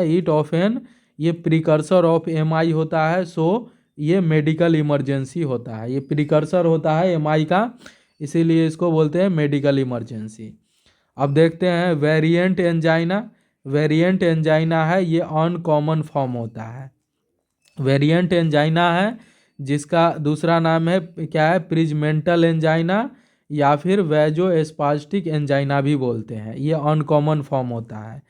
ईट ऑफेन, ये प्रिकर्सर ऑफ एमआई होता है। सो ये मेडिकल इमरजेंसी होता है, ये प्रिकर्सर होता है एमआई का, इसीलिए इसको बोलते हैं मेडिकल इमरजेंसी। अब देखते हैं वेरिएंट एंजाइना है, ये अनकॉमन फॉर्म होता है। वेरिएंट एंजाइना है जिसका दूसरा नाम है क्या है, प्रिजमेंटल एंजाइना या फिर वैजोस्पास्टिक एंजाइना भी बोलते हैं। ये अनकॉमन फॉर्म होता है।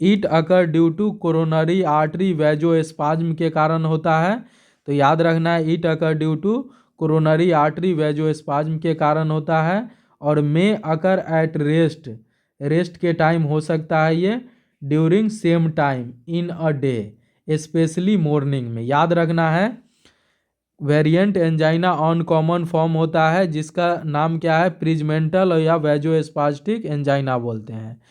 It occur due to coronary artery vasospasm के कारण होता है। तो याद रखना है, it occur due to coronary artery vasospasm के कारण होता है, और may occur at rest, rest के टाइम हो सकता है ये, during same time in a day specially morning में। याद रखना है, वेरिएंट एंजाइना अनकॉमन फॉर्म होता है जिसका नाम क्या है, प्रिजमेंटल या वैजोस्पास्टिक एंजाइना बोलते हैं।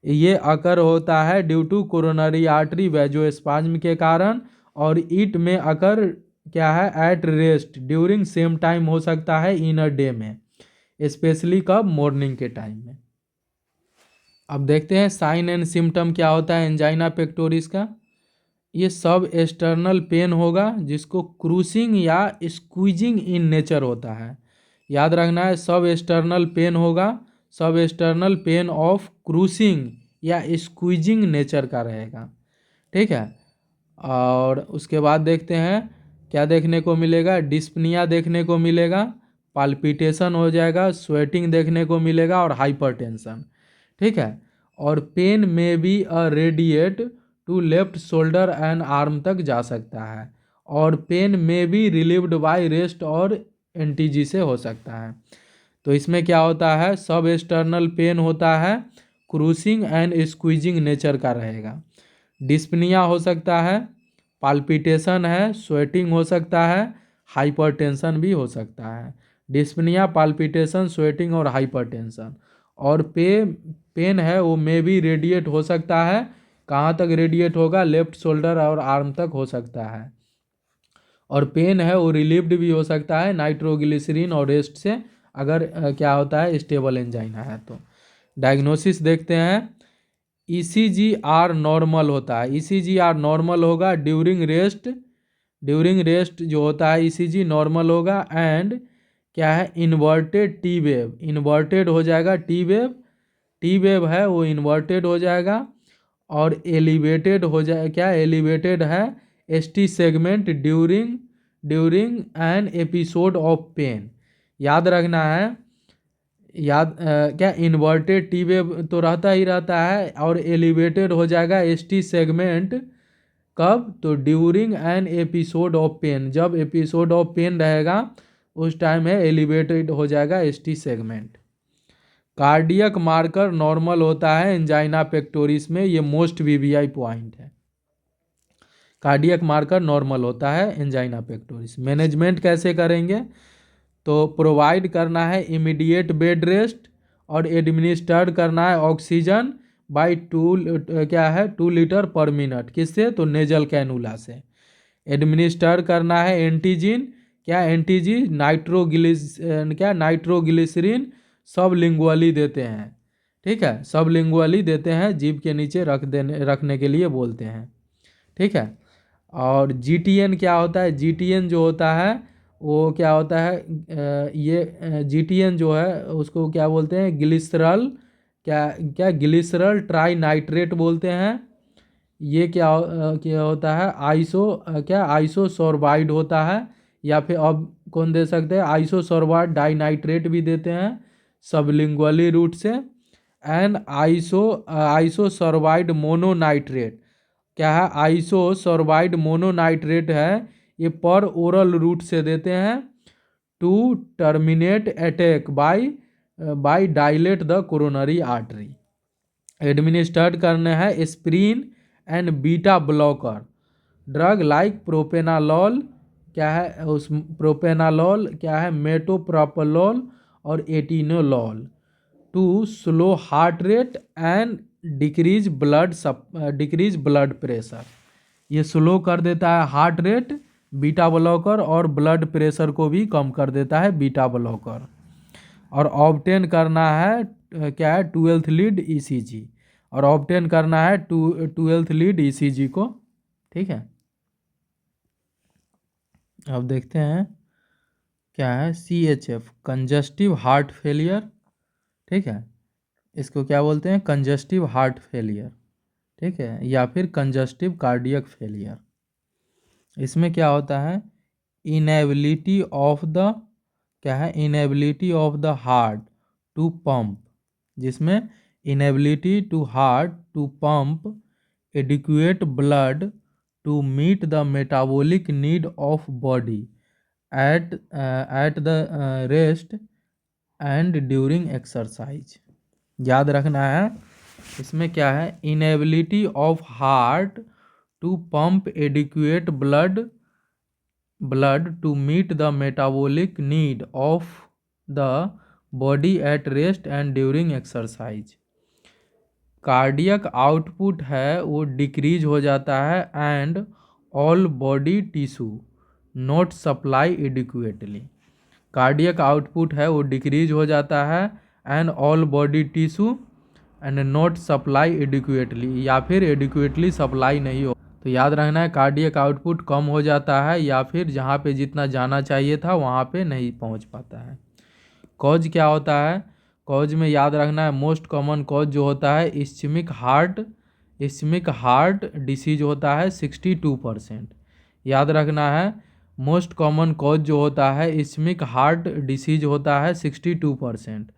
ये अकर होता है due to coronary artery vasospasm के कारण, और इट में अकर क्या है, at rest during same time हो सकता है इन अ डे में, स्पेशली कब, मॉर्निंग के टाइम में। अब देखते हैं साइन एंड सिम्टम क्या होता है एंजाइना पेक्टोरिस का। ये सब एक्सटर्नल पेन होगा जिसको क्रूसिंग या स्क्वीजिंग इन नेचर होता है। याद रखना है, सब एक्सटर्नल पेन होगा, सब एक्सटर्नल पेन ऑफ क्रूसिंग या स्क्वीजिंग नेचर का रहेगा। ठीक है, और उसके बाद देखते हैं क्या देखने को मिलेगा, डिस्पनिया देखने को मिलेगा, पाल्पिटेशन हो जाएगा, स्वेटिंग देखने को मिलेगा, और हाइपरटेंशन। ठीक है, और pain may be a radiate to left shoulder and arm तक जा सकता है, और pain may be relieved by rest और एनटीजी से हो सकता है। तो इसमें क्या होता है, सब एक्सटर्नल पेन होता है, क्रूसिंग एंड स्क्वीजिंग नेचर का रहेगा। डिस्पनिया हो सकता है, पाल्पिटेशन है, स्वेटिंग हो सकता है, हाइपरटेंशन भी हो सकता है। डिस्पनिया, पाल्पिटेशन, स्वेटिंग और हाइपरटेंशन। और पेन है वो मे भी रेडिएट हो सकता है, कहाँ तक रेडिएट होगा, लेफ्ट शोल्डर और आर्म तक हो सकता है। और पेन है वो रिलीव्ड भी हो सकता है नाइट्रोग्लिसरीन और रेस्ट से, अगर क्या होता है, स्टेबल एंजाइना है तो। डायग्नोसिस देखते हैं, ECGR नॉर्मल होता है, ECGR नॉर्मल होगा ड्यूरिंग रेस्ट, ड्यूरिंग रेस्ट जो होता है ECG नॉर्मल होगा, एंड क्या है, इन्वर्टेड टी वेव, इन्वर्टेड हो जाएगा टी वेव, टी वेव है वो इन्वर्टेड हो जाएगा, और एलिवेटेड हो जाए, क्या एलिवेटेड है, ST segment during during an episode of pain. याद रखना है, क्या इन्वर्टेड टी वेव तो रहता ही रहता है, और एलिवेटेड हो जाएगा ST सेगमेंट कब, तो during an episode of pain, जब एपिसोड ऑफ पेन रहेगा उस टाइम है एलिवेटेड हो जाएगा ST segment. Cardiac marker normal होता है एंजाइना पेक्टोरिस में, ये मोस्ट VVI पॉइंट है। कार्डियक मार्कर नॉर्मल होता है एंजाइना पेक्टोरिस। मैनेजमेंट कैसे करेंगे, तो प्रोवाइड करना है इमीडिएट बेड रेस्ट, और एडमिनिस्टर्ड करना है oxygen by 2 litre per minute, किससे, तो नेजल कैनुला से। एडमिनिस्टर करना है एंटीजिन, क्या एंटीजी, नाइट्रोग्लिसरीन सब लिंगुअली देते हैं। ठीक है, सब लिंगुअली देते हैं, जीभ के नीचे रखने के लिए बोलते हैं। ठीक है, और GTN क्या होता है, GTN जो होता है वो क्या होता है, ये GTN जो है उसको क्या बोलते हैं, ग्लिसरल, क्या ग्लिसरल ट्राई नाइट्रेट बोलते हैं। ये क्या होता है, आइसोसोर्बाइड होता है, या फिर अब कौन दे सकते हैं, आइसोसोर्बाइड डाइनाइट्रेट भी देते हैं सबलिंगुअली रूट से, एंड आइसोसोर्बाइड मोनोनाइट्रेट, क्या है, आइसोसोर्बाइड मोनोनाइट्रेट है, ये पर ओरल रूट से देते हैं, to terminate attack by dilate the coronary artery. Administered करने हैं aspirin and beta blocker drug like propranolol, क्या है उस प्रोपेनालॉल, क्या है, मेटोप्रोपोलोल और atenolol, to slow heart rate and decrease blood pressure. ये स्लो कर देता है हार्ट रेट, बीटा ब्लॉकर, और ब्लड प्रेशर को भी कम कर देता है बीटा ब्लॉकर। और ऑब्टेन करना है क्या है, 12th लीड ECG, और ऑब्टेन करना है 12th लीड ECG को। ठीक है, अब देखते हैं क्या है, CHF कंजस्टिव हार्ट फेलियर। ठीक है, इसको क्या बोलते हैं, कंजस्टिव हार्ट फेलियर। ठीक है, या फिर कंजस्टिव कार्डियक फेलियर। इसमें क्या होता है, इनएबिलिटी ऑफ द, क्या है, inability of the heart to pump, जिसमें inability to heart to pump adequate blood to meet the metabolic need of body at the rest and during exercise. याद रखना है, इसमें क्या है, inability of heart to pump adequate blood to meet the metabolic need of the body at rest and during exercise। Cardiac output है वो decrease हो जाता है and all body tissue not supply adequately. Cardiac output है वो decrease हो जाता है and all body tissue and not supply adequately, या फिर एडिक्वेटली सप्लाई नहीं हो। तो याद रखना है, कार्डियक आउटपुट कम हो जाता है या फिर जहाँ पे जितना जाना चाहिए था वहाँ पे नहीं पहुँच पाता है। कॉज क्या होता है, कॉज में याद रखना है, मोस्ट कॉमन कॉज जो होता है इस्चेमिक हार्ट डिसीज होता है 62%। याद रखना है, मोस्ट कॉमन कॉज जो होता है इस्चेमिक हार्ट डिसीज होता है 62%।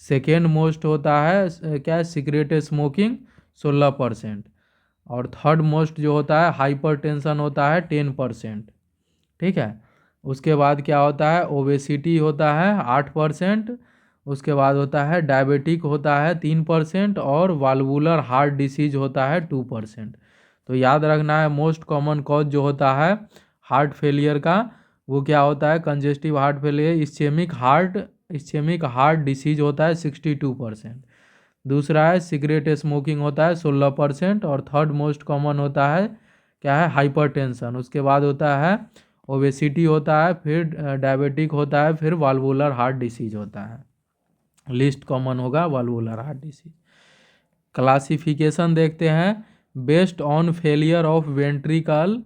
सेकेंड मोस्ट होता है क्या, सिगरेट स्मोकिंग 16%। और थर्ड मोस्ट जो होता है हाइपरटेंशन होता है 10%। ठीक है, उसके बाद क्या होता है, ओबेसिटी होता है 8%। उसके बाद होता है डायबिटिक होता है 3% और वाल्वुलर हार्ट डिसीज होता है 2%। तो याद रखना है, मोस्ट कॉमन कॉज जो होता है हार्ट फेलियर का वो क्या होता है, congestive heart failure, ischaemic heart disease होता है 62%। दूसरा है सिगरेट स्मोकिंग होता है 16%। और थर्ड मोस्ट कॉमन होता है क्या है, हाइपरटेंशन। उसके बाद होता है ओबेसिटी होता है, फिर डायबिटिक होता है, फिर वाल्वुलर हार्ट डिसीज होता है। लिस्ट कॉमन होगा वाल्वुलर हार्ट डिसीज। क्लासिफिकेशन देखते हैं, based on failure of ventricle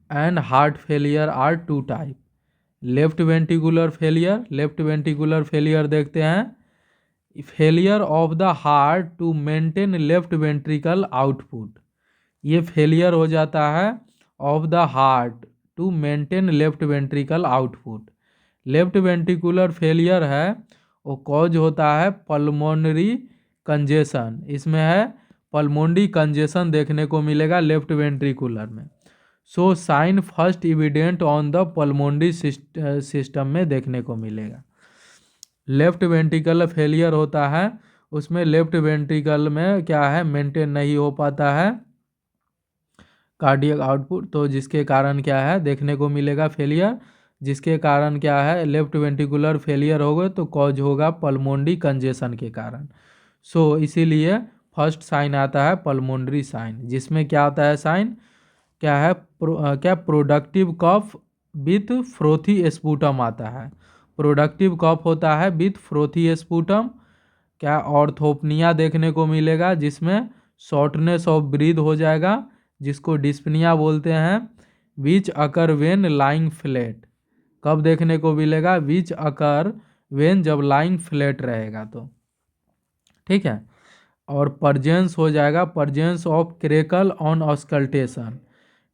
and heart failure are two type. Left ventricular failure देखते हैं, failure of the heart to maintain left ventricle output. ये failure हो जाता है of the heart to maintain left ventricle output. Left ventricular failure है वो cause होता है पल्मोनरी कंजेशन। इसमें है पल्मोनरी कंजेशन देखने को मिलेगा लेफ्ट वेंट्रिकुलर में। So sine first evident on the pulmonary system में देखने को मिलेगा। लेफ्ट वेंट्रिकल फेलियर होता है, उसमें लेफ्ट वेंट्रिकल में क्या है, मेंटेन नहीं हो पाता है कार्डियक आउटपुट, तो जिसके कारण क्या है देखने को मिलेगा फेलियर। जिसके कारण क्या है, लेफ्ट वेंट्रिकुलर फेलियर होगा तो कॉज होगा पल्मोनरी कंजेशन के कारण। सो इसीलिए फर्स्ट साइन आता है पल्मोनरी साइन, जिसमें क्या आता है साइन, क्या है क्या productive cough with frothy sputum आता है। प्रोडक्टिव कफ होता है विथ फ्रोथी स्पूटम। क्या ऑर्थोपनिया देखने को मिलेगा, जिसमें शॉर्टनेस ऑफ ब्रीथ हो जाएगा, जिसको डिस्पनिया बोलते हैं। विच अकर वेन लाइंग फ्लैट, कब देखने को मिलेगा, विच अकर वेन जब लाइंग फ्लैट रहेगा तो। ठीक है, और परजेंस हो जाएगा, परजेंस ऑफ क्रेकल ऑन ऑस्कल्टेशन।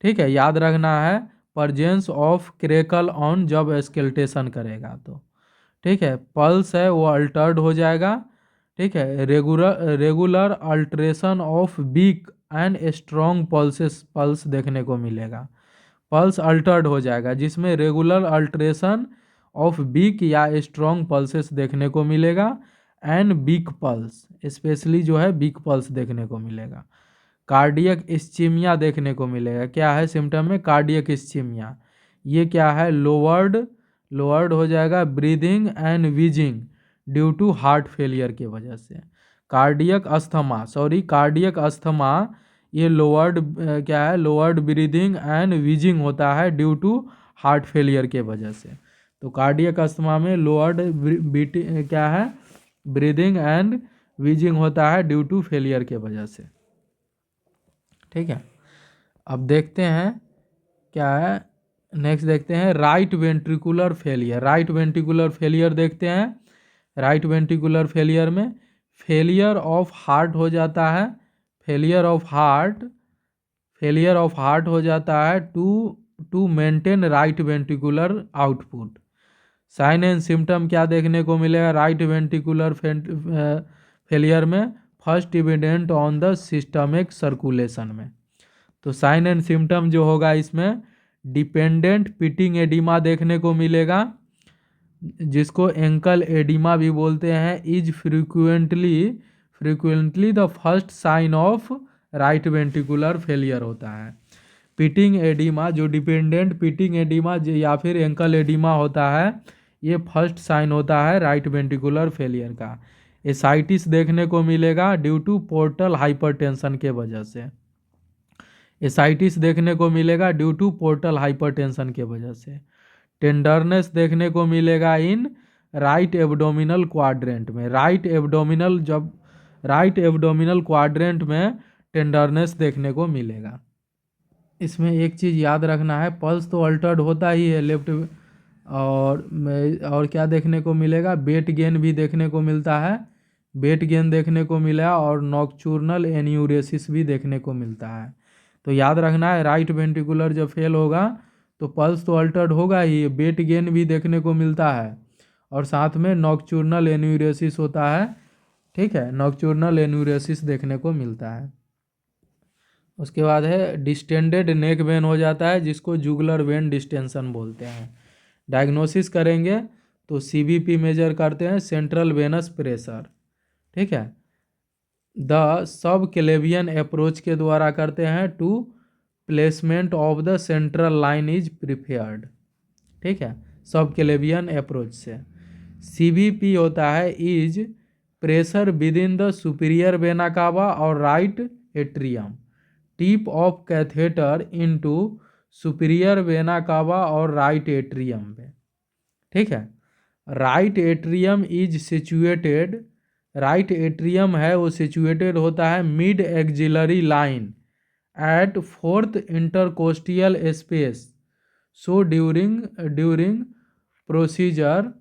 ठीक है, याद रखना है, परजेंस ऑफ क्रेकल ऑन जब स्केल्टेशन करेगा तो। ठीक है, पल्स है वो अल्टर्ड हो जाएगा। ठीक है, regular alteration of weak and strong pulse देखने को मिलेगा। पल्स अल्टर्ड हो जाएगा, जिसमें रेगुलर अल्ट्रेशन ऑफ वीक या स्ट्रॉन्ग पल्सेस देखने को मिलेगा एंड वीक पल्स, स्पेशली जो है वीक पल्स देखने को मिलेगा। कार्डियक इस्चीमिया देखने को मिलेगा। क्या है सिम्टम में, कार्डियक इस्चीमिया। ये क्या है, लोअर्ड हो जाएगा breathing and wheezing due to heart failure की वजह से। कार्डियक अस्थमा ये लोअर्ड क्या है, लोअर्ड ब्रीदिंग एंड वीजिंग होता है ड्यू टू हार्ट फेलियर के वजह से। तो कार्डियक अस्थमा में लोअर्ड क्या है, ब्रीदिंग एंड वीजिंग होता है ड्यू टू फेलियर के वजह से। ठीक है, अब देखते हैं क्या है, नेक्स्ट देखते हैं right ventricular failure. Right ventricular failure देखते हैं। राइट वेंट्रिकुलर फेलियर में फेलियर ऑफ हार्ट हो जाता है, फेलियर ऑफ हार्ट हो जाता है to maintain right ventricular output. Sign and symptom क्या देखने को मिलेगा राइट वेंट्रिकुलर फेलियर में, first evident on the systemic circulation में। तो साइन एंड सिम्टम जो होगा इसमें, डिपेंडेंट पिटिंग एडिमा देखने को मिलेगा, जिसको एंकल एडिमा भी बोलते हैं, is frequently the first sign of right ventricular failure होता है। पिटिंग एडिमा, जो डिपेंडेंट पिटिंग एडिमा या फिर एंकल एडिमा होता है, ये फर्स्ट साइन होता है राइट वेंट्रिकुलर फेलियर का। एसाइटिस देखने को मिलेगा ड्यू टू पोर्टल हाइपरटेंशन के वजह से। एसाइटिस देखने को मिलेगा ड्यू टू पोर्टल हाइपरटेंशन के वजह से। टेंडरनेस देखने को मिलेगा इन राइट एब्डोमिनल क्वाड्रेंट में। राइट एब्डोमिनल क्वाड्रेंट में टेंडरनेस देखने को मिलेगा। इसमें एक चीज़ याद रखना है, पल्स तो अल्टर्ड होता ही है लेफ्ट, और क्या देखने को मिलेगा, वेट गेन भी देखने को मिलता है, वेट गेन देखने को मिला, और नॉक्चूर्नल एन्यूरेसिस भी देखने को मिलता है। तो याद रखना है, राइट वेंट्रिकुलर जब फेल होगा तो पल्स तो अल्टर्ड होगा ही, वेट गेन भी देखने को मिलता है, और साथ में नॉक्चूर्नल एन्यूरेसिस होता है। ठीक है, नॉक्चूर्नल एन्यूरेसिस देखने को मिलता है। उसके बाद है डिस्टेंडेड नेक वेन हो जाता है, जिसको जुगलर वेन डिस्टेंशन बोलते हैं। डायग्नोसिस करेंगे तो सीवीपी मेजर करते हैं, सेंट्रल वेनस प्रेशर। ठीक है, द सब क्लेवियन अप्रोच के द्वारा करते हैं, to placement of the central line is preferred. ठीक है, सब क्लेवियन अप्रोच से। सीवीपी होता है is pressure within the superior vena cava और right atrium, tip of catheter into superior vena cava और राइट एट्रियम में। ठीक है, right atrium is situated, right atrium है वो सिचुएटेड होता है mid axillary line at fourth intercostal space. So during procedure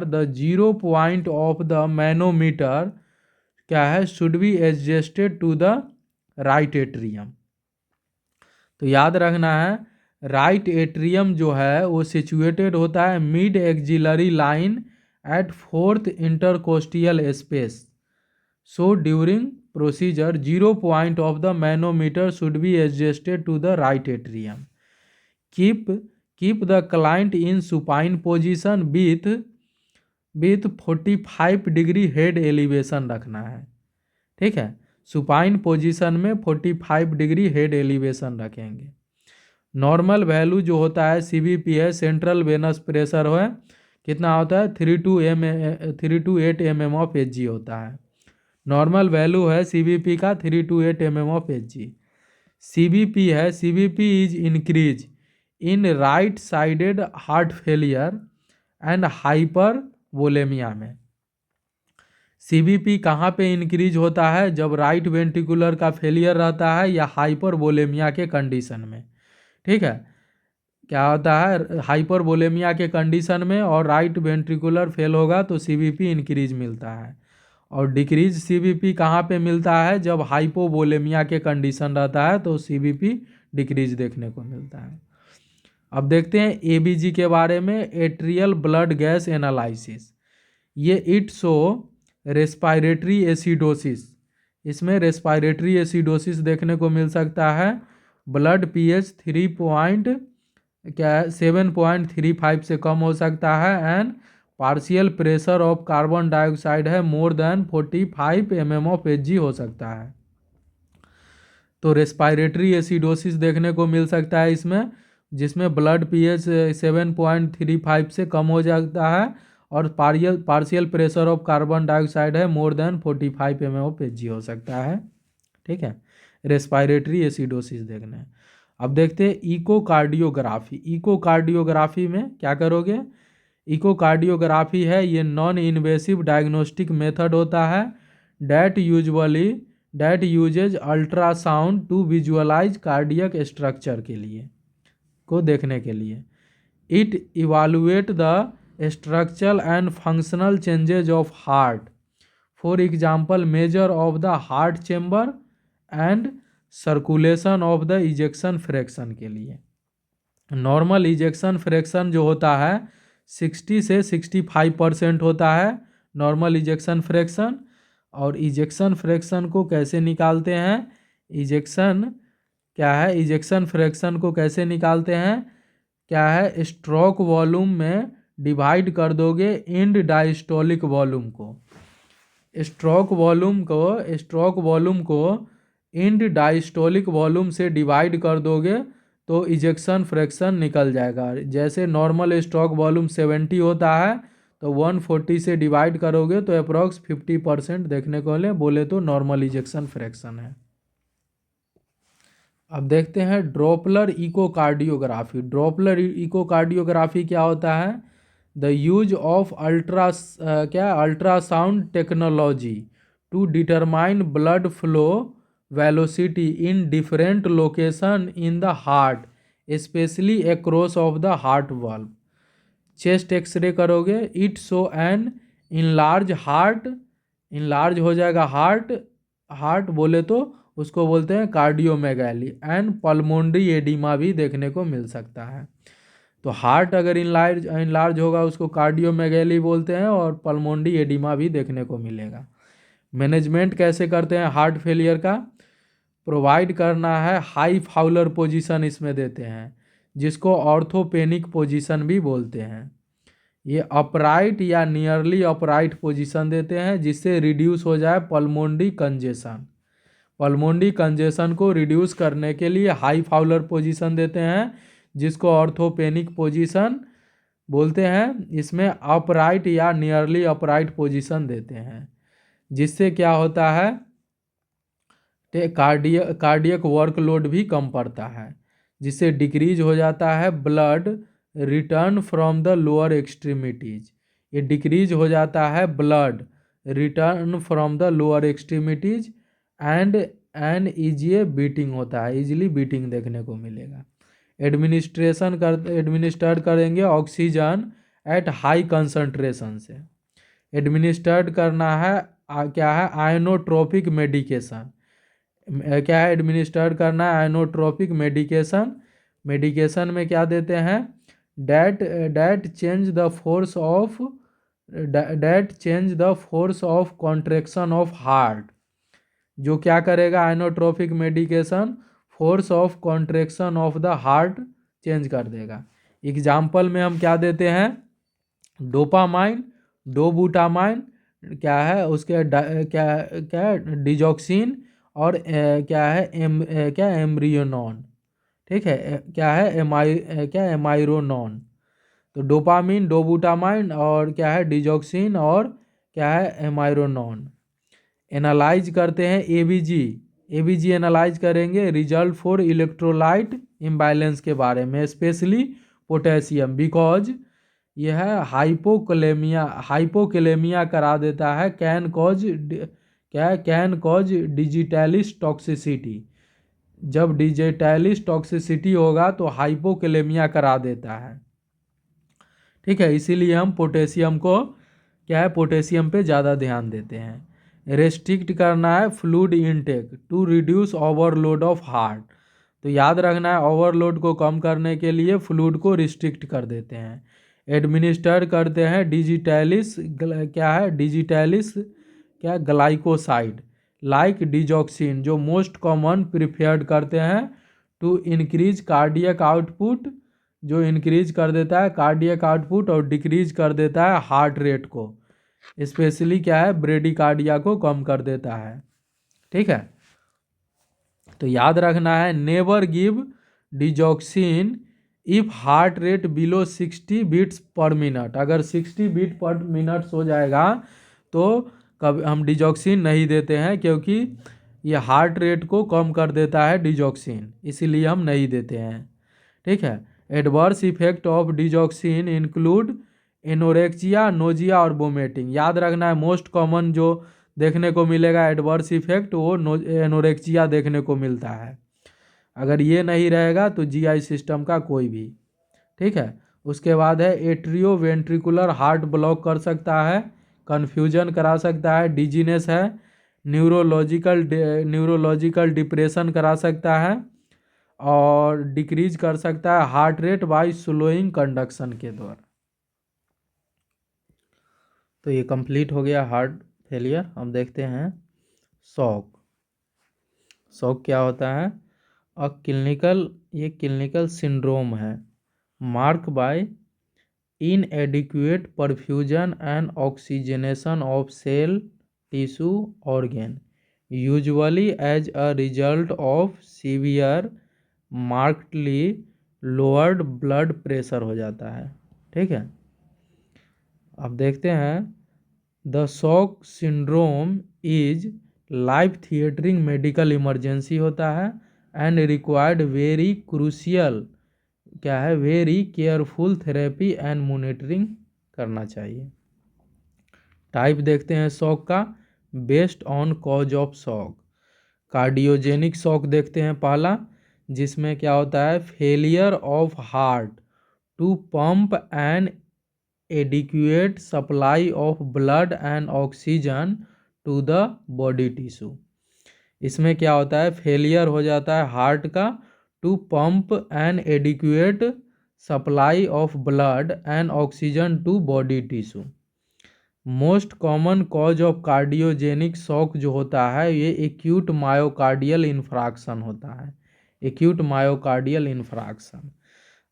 the 0 point of the manometer क्या है, should be adjusted to the right atrium. तो याद रखना है, राइट एट्रियम जो है वो सिचुएटेड होता है mid axillary line at fourth intercostal space. So during procedure 0 point of the manometer should be adjusted to the right atrium. Keep the client in supine position with 45 degree head elevation रखना है। ठीक है, supine position में 45 degree head elevation रखेंगे। Normal value जो होता है CVP है, सेंट्रल वेनस प्रेशर है, कितना होता है 3 to 8 mm ऑफ एच होता है। नॉर्मल वैल्यू है सीवीपी का 3 to 8 mm of H. CVP है, CVP is increase in right sided heart failure and hypervolaemia में। सीवीपी कहाँ पे इंक्रीज होता है, जब राइट वेंट्रिकुलर का फेलियर रहता है या हाइपर वोलेमिया के कंडीशन में। ठीक है, क्या होता है, हाइपर वोलेमिया के कंडीशन में और राइट वेंट्रिकुलर फेल होगा तो सीवीपी इंक्रीज मिलता है, और डिक्रीज सीवीपी कहाँ पे मिलता है, जब हाइपोवोलेमिया के कंडीशन रहता है तो सीवीपी डिक्रीज देखने को मिलता है। अब देखते हैं एबीजी के बारे में, एट्रियल ब्लड गैस एनालिसिस। ये इट शो रेस्पायरेटरी एसिडोसिस, इसमें रेस्पायरेटरी एसिडोसिस देखने को मिल सकता है। ब्लड पीएच 7.35 से कम हो सकता है, and partial pressure of carbon dioxide है more than 45 mm of H हो सकता है। तो रेस्पायरेटरी एसिडोसिस देखने को मिल सकता है इसमें, जिसमें ब्लड पीएच 7.35 से कम हो जाता है, और partial pressure of carbon dioxide है more than 45 mm of H हो सकता है। ठीक है, रेस्पायरेटरी एसिडोसिस देखना है। अब देखते हैं इकोकार्डियोग्राफी। इकोकार्डियोग्राफी में क्या करोगे, इकोकार्डियोग्राफी है ये नॉन इन्वेसिव डायग्नोस्टिक मेथड होता है that uses ultrasound to visualise cardiac structure के लिए को देखने के लिए। It evaluate the structural and functional changes of heart, for example measure of the heart chamber and circulation of the ejection fraction के लिए। नॉर्मल इजेक्शन फ्रैक्शन जो होता है 60 से 65% होता है नॉर्मल इजेक्शन फ्रैक्शन। और इजेक्शन फ्रैक्शन को कैसे निकालते हैं, इजेक्शन क्या है, इजेक्शन फ्रैक्शन को कैसे निकालते हैं, क्या है, स्ट्रोक वॉल्यूम में डिवाइड कर दोगे इंड डायस्टोलिक वॉल्यूम को। स्ट्रोक वॉल्यूम को इंड डायस्टोलिक वॉल्यूम से डिवाइड कर दोगे तो इजेक्शन फ्रैक्शन निकल जाएगा। जैसे नॉर्मल स्ट्रोक वॉल्यूम 70 होता है तो 140 से डिवाइड करोगे तो अप्रॉक्स 50% देखने को बोले तो नॉर्मल इजेक्शन फ्रैक्शन है। अब देखते हैं ड्रॉपलर इकोकार्डियोग्राफी। ड्रॉपलर इकोकार्डियोग्राफी क्या होता है, the use of ultrasound technology to determine blood flow velocity in different location in the heart specially across of the heart valve. Chest x-ray करोगे, it show an enlarge heart, enlarge हो जाएगा heart बोले तो उसको बोलते हैं कार्डियोमेगैली, and pulmonary oedema भी देखने को मिल सकता है। तो हार्ट अगर इनलार्ज होगा उसको कार्डियोमेगैली बोलते हैं और पल्मोनरी एडिमा भी देखने को मिलेगा। मैनेजमेंट कैसे करते हैं हार्ट फेलियर का, प्रोवाइड करना है हाई फाउलर पोजीशन इसमें देते हैं जिसको ऑर्थोपेनिक पोजीशन भी बोलते हैं। ये अपराइट या नियरली अपराइट पोजीशन देते हैं जिससे रिड्यूस हो जाए पल्मोनरी कंजेशन। पल्मोनरी कंजेशन को रिड्यूस करने के लिए हाई फाउलर पोजीशन देते हैं जिसको ऑर्थोपेनिक पोजीशन बोलते हैं। इसमें अपराइट या नियरली अपराइट पोजीशन देते हैं जिससे क्या होता है, कार्डियक वर्कलोड भी कम पड़ता है, जिससे डिक्रीज हो जाता है blood return from the lower extremities. ये डिक्रीज हो जाता है blood return from the lower extremities and an easy beating होता है, इजीली बीटिंग देखने को मिलेगा। एडमिनिस्टर्ड करेंगे ऑक्सीजन एट हाई कंसंट्रेशन से। एडमिनिस्टर्ड करना है क्या है, आयनोट्रोपिक मेडिकेशन। क्या है, एडमिनिस्टर्ड करना है आयनोट्रोपिक मेडिकेशन। मेडिकेशन में क्या देते हैं, that change the force of contraction of heart. जो क्या करेगा inotropic medication, force of contraction of the heart change कर देगा। एग्जाम्पल में हम क्या देते हैं, डोपामाइन, डोबूटामाइन, क्या है उसके क्या है डिजॉक्सिन, और क्या एम्ब्रियोनॉन, ठीक है, क्या है एमाइरोनॉन। तो डोपामिन, डोबूटामाइन और क्या है डिजॉक्सिन और क्या है एमाइरोनॉन। एनालाइज करते हैं एबीजी एनालाइज करेंगे रिजल्ट फॉर इलेक्ट्रोलाइट इम्बैलेंस के बारे में, स्पेशली पोटेशियम, बिकॉज यह हाइपोकलेमिया करा देता है, कैन कॉज डिजिटलिस टॉक्सिसिटी। जब डिजिटलिस टॉक्सिसिटी होगा तो हाइपोकलेमिया करा देता है, ठीक है। इसीलिए हम पोटेशियम को क्या है, पोटेशियम पे ज़्यादा ध्यान देते हैं। रेस्ट्रिक्ट करना है fluid intake to reduce overload of heart. तो याद रखना है ओवरलोड को कम करने के लिए फ्लूइड को रिस्ट्रिक्ट कर देते हैं। एडमिनिस्टर करते हैं डिजिटलिस, क्या है डिजिटलिस क्या ग्लाइकोसाइड लाइक डिजॉक्सिन, जो मोस्ट कॉमन प्रिफेयर्ड करते हैं टू इंक्रीज कार्डियक आउटपुट, जो इंक्रीज कर देता है कार्डियक आउटपुट और डिक्रीज कर देता है हार्ट रेट को, स्पेशली क्या है ब्रेडिकार्डिया को कम कर देता है, ठीक है। तो याद रखना है never give digoxin if heart rate below 60 beats per minute. अगर 60 बीट पर मिनट हो जाएगा तो कब हम डिजॉक्सिन नहीं देते हैं, क्योंकि ये हार्ट रेट को कम कर देता है डिजॉक्सिन, इसीलिए हम नहीं देते हैं, ठीक है। Adverse effect of digoxin include anorexia, nausea और वोमिटिंग। याद रखना है मोस्ट कॉमन जो देखने को मिलेगा एडवर्स इफेक्ट वो एनोरेक्सिया देखने को मिलता है। अगर ये नहीं रहेगा तो जीआई सिस्टम का कोई भी, ठीक है। उसके बाद है एट्रियो वेंट्रिकुलर हार्ट ब्लॉक कर सकता है, कन्फ्यूजन करा सकता है, डिजीनेस है, न्यूरोलॉजिकल डिप्रेशन करा सकता है और डिक्रीज कर सकता है heart rate by slowing conduction के द्वारा। तो ये कंप्लीट हो गया हार्ट फेलियर। हम देखते हैं शॉक। शॉक क्या होता है, ये क्लिनिकल सिंड्रोम है mark bye inadequate perfusion and oxygenation of cell, tissue, organ, usually as a result of severe markedly lowered blood pressure हो जाता है। ठीक है, अब देखते हैं the shock syndrome is life threatening medical emergency होता है एंड रिक्वायर्ड वेरी क्रूशियल क्या है very careful therapy and monitoring करना चाहिए। टाइप देखते हैं शॉक का based on cause of shock. Cardiogenic shock देखते हैं पहला, जिसमें क्या होता है failure of heart to pump an adequate supply of blood and oxygen to the body tissue. इसमें क्या होता है फेलियर हो जाता है हार्ट का to pump an adequate supply of blood and oxygen to body tissue. Most common cause of cardiogenic shock जो होता है ये एक्यूट मायोकार्डियल इन्फ्राक्शन होता है, एक्यूट मायोकार्डियल इन्फ्राक्शन।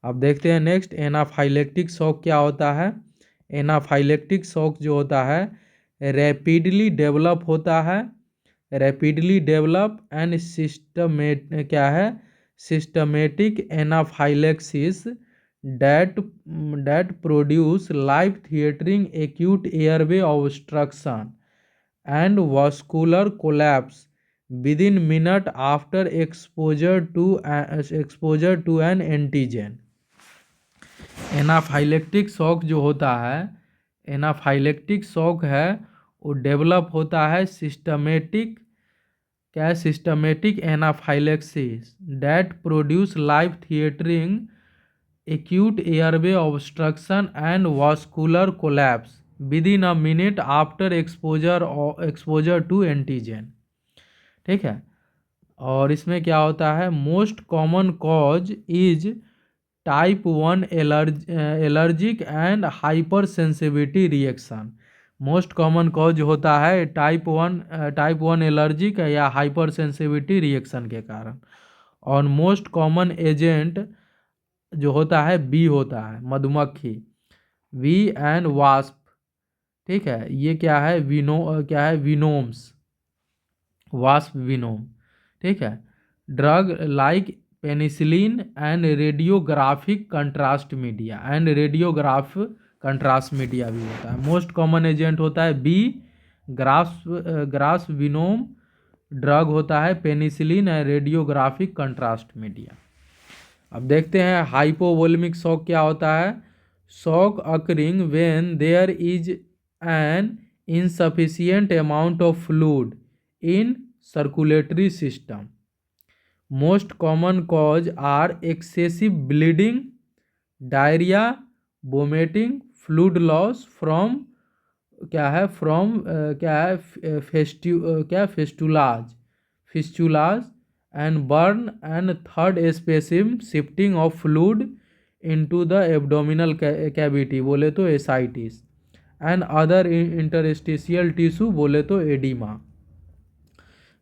अब देखते हैं नेक्स्ट एनाफाइलेक्टिक शॉक क्या होता है। एनाफाइलेक्टिक शॉक जो होता है रैपिडली डेवलप होता है, rapidly develop and systematic anaphylaxis that produce life threatening acute airway obstruction and vascular collapse within minute after exposure to an antigen। Anaphylactic shock जो होता है एनाफाइलेक्टिक शॉक है वो डेवलप होता है systematic anaphylaxis that produce life threatening acute airway obstruction and vascular collapse within a minute after exposure to antigen। ठीक है, और इसमें क्या होता है most common cause is type 1 allergic and hyper sensitivity reaction. Most common cause होता है type one allergic या हाइपर सेंसिटिविटी रिएक्शन के कारण। और मोस्ट कॉमन एजेंट जो होता है बी होता है मधुमक्खी, वी एंड वास्प। ठीक है, ये क्या है विनोम्स, वास्प विनोम। ठीक है, drug like penicillin and radiographic contrast media भी होता है। मोस्ट कॉमन एजेंट होता है बी ग्रास विनोम, ड्रग होता है penicillin and radiographic contrast media. अब देखते हैं हाइपोवोलेमिक शॉक क्या होता है। Shock occurring when there is an insufficient amount of fluid in circulatory system. Most common cause are excessive bleeding, diarrhoea, vomiting, fluid loss from fistulas and burn and third spacing shifting of fluid into the abdominal cavity बोले तो ascites and other interstitial tissue बोले तो oedema.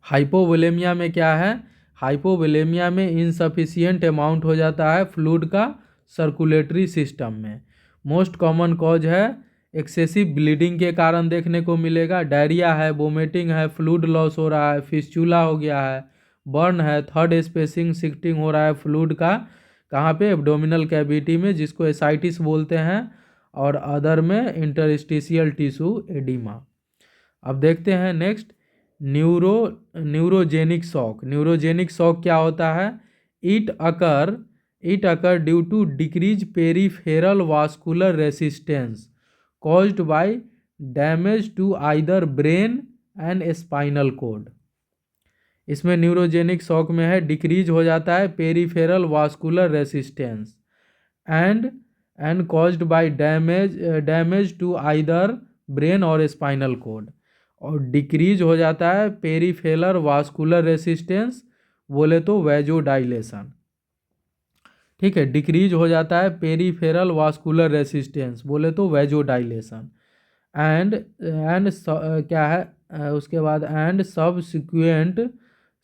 Hypovolaemia में क्या है hypovolaemia में insufficient amount हो जाता है फ्लूइड का सर्कुलेटरी सिस्टम में। मोस्ट कॉमन कॉज है एक्सेसिव ब्लीडिंग के कारण देखने को मिलेगा, डायरिया है, वोमिटिंग है, फ्लूइड लॉस हो रहा है, फिस्चुला हो गया है, बर्न है, थर्ड स्पेसिंग शिफ्टिंग हो रहा है फ्लूइड का कहाँ पे एब्डोमिनल कैविटी में जिसको एसाइटिस बोलते हैं, और अदर में इंटरस्टिशियल टिश्यू एडिमा। अब देखते हैं next neurogenic shock. Neurogenic shock क्या होता है it occur due to decrease peripheral vascular resistance caused by damage to either brain and spinal cord. इसमें न्यूरोजेनिक शॉक में है डिक्रीज हो जाता है peripheral vascular resistance and caused by damage to either brain और स्पाइनल कोड। और decrease हो जाता है पेरिफेरल वास्कुलर रेसिस्टेंस बोले तो वैजोडाइलेशन। ठीक है, डिक्रीज हो जाता है पेरिफेरल वास्कुलर रेसिस्टेंस बोले तो वैजोडाइलेशन एंड क्या है उसके बाद and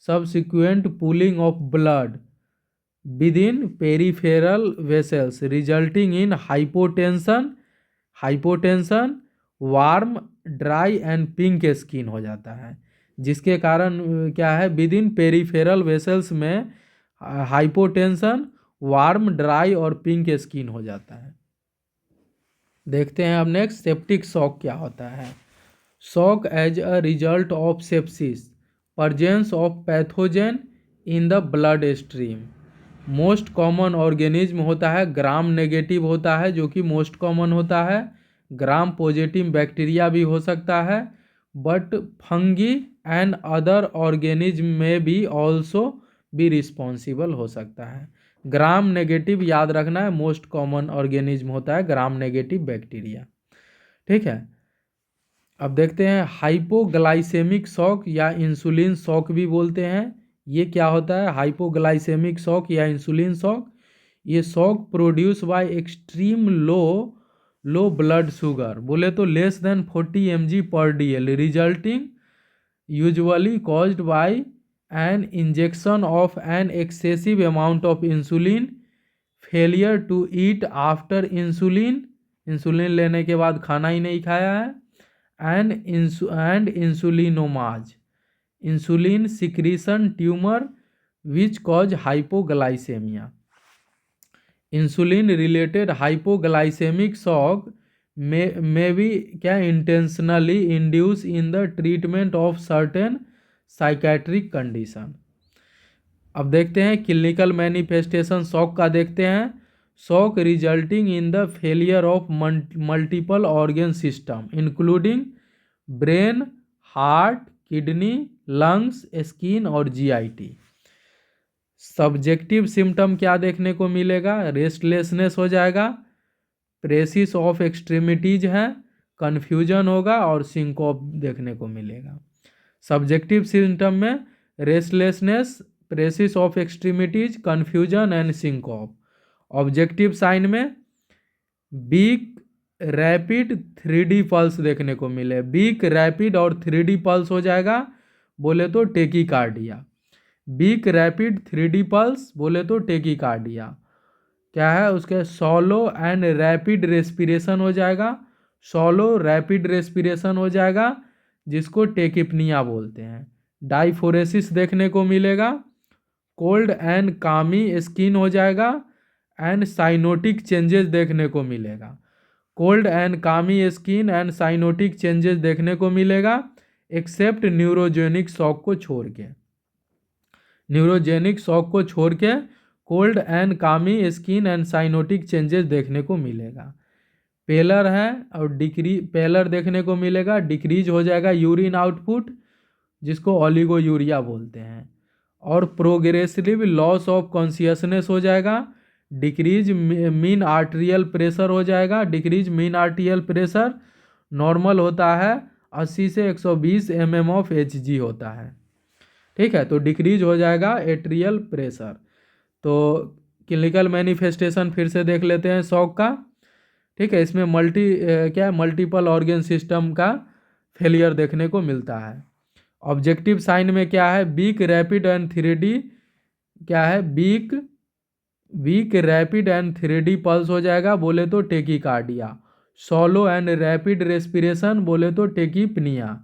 subsequent pulling of blood with in peripheral vessels resulting in hypotension, warm, dry and pink skin हो जाता है, जिसके कारण क्या है, विद इन पेरिफेरल वेसल्स में हाइपोटेंशन, वार्म, ड्राई और पिंक स्किन हो जाता है। देखते हैं अब नेक्स्ट सेप्टिक शॉक क्या होता है। Shock as a result of sepsis, presence of pathogen in the blood stream. Most common organism होता है ग्राम नेगेटिव होता है, जो कि मोस्ट कॉमन होता है। ग्राम पॉजिटिव बैक्टीरिया भी हो सकता है, but fungi and other organism में भी ऑल्सो भी रिस्पॉन्सिबल हो सकता है। ग्राम नेगेटिव याद रखना है, मोस्ट कॉमन ऑर्गेनिज्म होता है ग्राम नेगेटिव बैक्टीरिया। ठीक है, अब देखते हैं हाइपोग्लाइसेमिक शॉक या इंसुलिन शॉक भी बोलते हैं। ये क्या होता है, हाइपोग्लाइसेमिक शॉक या इंसुलिन शॉक? ये shock produce by extreme low blood sugar, बोले तो less than 40 mg/dl, resulting usually caused by an injection of an excessive amount of insulin, failure to eat after insulin लेने के बाद खाना ही नहीं खाया है, and insulinomas, insulin secretion tumour which cause hypoglycaemia. Insulin related hypoglycaemic shock में भी क्या intentionally induce in the treatment of certain psychiatric condition. अब देखते हैं क्लिनिकल मैनिफेस्टेशन शॉक का। देखते हैं shock resulting in the failure of multiple organ system including brain, heart, kidney, lungs, skin और जीआईटी। सब्जेक्टिव सिम्टम क्या देखने को मिलेगा, रेस्टलेसनेस हो जाएगा, प्रेसिस ऑफ एक्सट्रीमिटीज है, कन्फ्यूजन होगा और सिंकोप देखने को मिलेगा। सब्जेक्टिव सिम्टम में restlessness, precious of extremities, confusion and syncope. Objective sign में वीक रैपिड 3D पल्स देखने को मिले, वीक रैपिड और 3D पल्स हो जाएगा बोले तो tachycardia. Week rapid 3D pulse बोले तो टेकीकार्डिया। क्या है उसके, सॉलो एंड रैपिड रेस्पिरेशन हो जाएगा, सॉलो रैपिड रेस्पिरेशन हो जाएगा जिसको टेकिपनिया बोलते हैं। डाइफोरेसिस देखने को मिलेगा, कोल्ड एंड कामी स्किन हो जाएगा एंड साइनोटिक चेंजेस देखने को मिलेगा। कोल्ड एंड कामी स्किन एंड साइनोटिक चेंजेस देखने को मिलेगा एक्सेप्ट न्यूरोजेनिक शॉक को छोड़ के। न्यूरोजेनिक शॉक को छोड़ के कोल्ड एंड कामी स्किन एंड साइनोटिक चेंजेस देखने को मिलेगा। पेलर है और पेलर देखने को मिलेगा, डिक्रीज हो जाएगा यूरिन आउटपुट जिसको ओलिगोयूरिया बोलते हैं, और प्रोग्रेसिव लॉस ऑफ कॉन्शियसनेस हो जाएगा, डिक्रीज मीन आर्टेरियल प्रेशर हो जाएगा। Decrease mean arterial pressure normal होता है 80 से 120 mm ऑफ Hg होता है। ठीक है, तो डिक्रीज हो जाएगा एट्रियल प्रेशर। तो क्लिनिकल मैनिफेस्टेशन फिर से देख लेते हैं शॉक का। ठीक है, इसमें मल्टीपल ऑर्गन सिस्टम का फेलियर देखने को मिलता है। ऑब्जेक्टिव साइन में क्या है, वीक रैपिड एंड 3D, क्या है week rapid and 3D pulse हो जाएगा बोले तो टेकीकार्डिया। सॉलो एंड रैपिड रेस्पिरेशन बोले तो टेकीपनिया।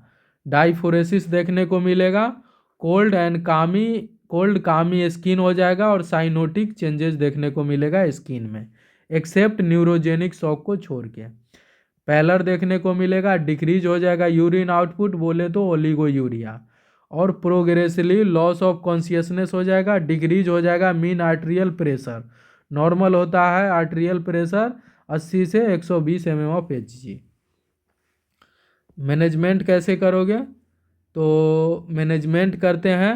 डाइफोरेसिस देखने को मिलेगा, कोल्ड कामी स्किन हो जाएगा और साइनोटिक चेंजेस देखने को मिलेगा स्किन में एक्सेप्ट न्यूरोजेनिक शॉक को छोड़ के। पैलर देखने को मिलेगा, डिक्रीज हो जाएगा यूरिन आउटपुट बोले तो ओलिगोयूरिया, और प्रोग्रेसिवली लॉस ऑफ कॉन्शियसनेस हो जाएगा, डिक्रीज हो जाएगा मीन आर्टेरियल प्रेशर। नॉर्मल होता है आर्टेरियल प्रेशर 80 से 120 mm ऑफ Hg। मैनेजमेंट कैसे करोगे, तो मैनेजमेंट करते हैं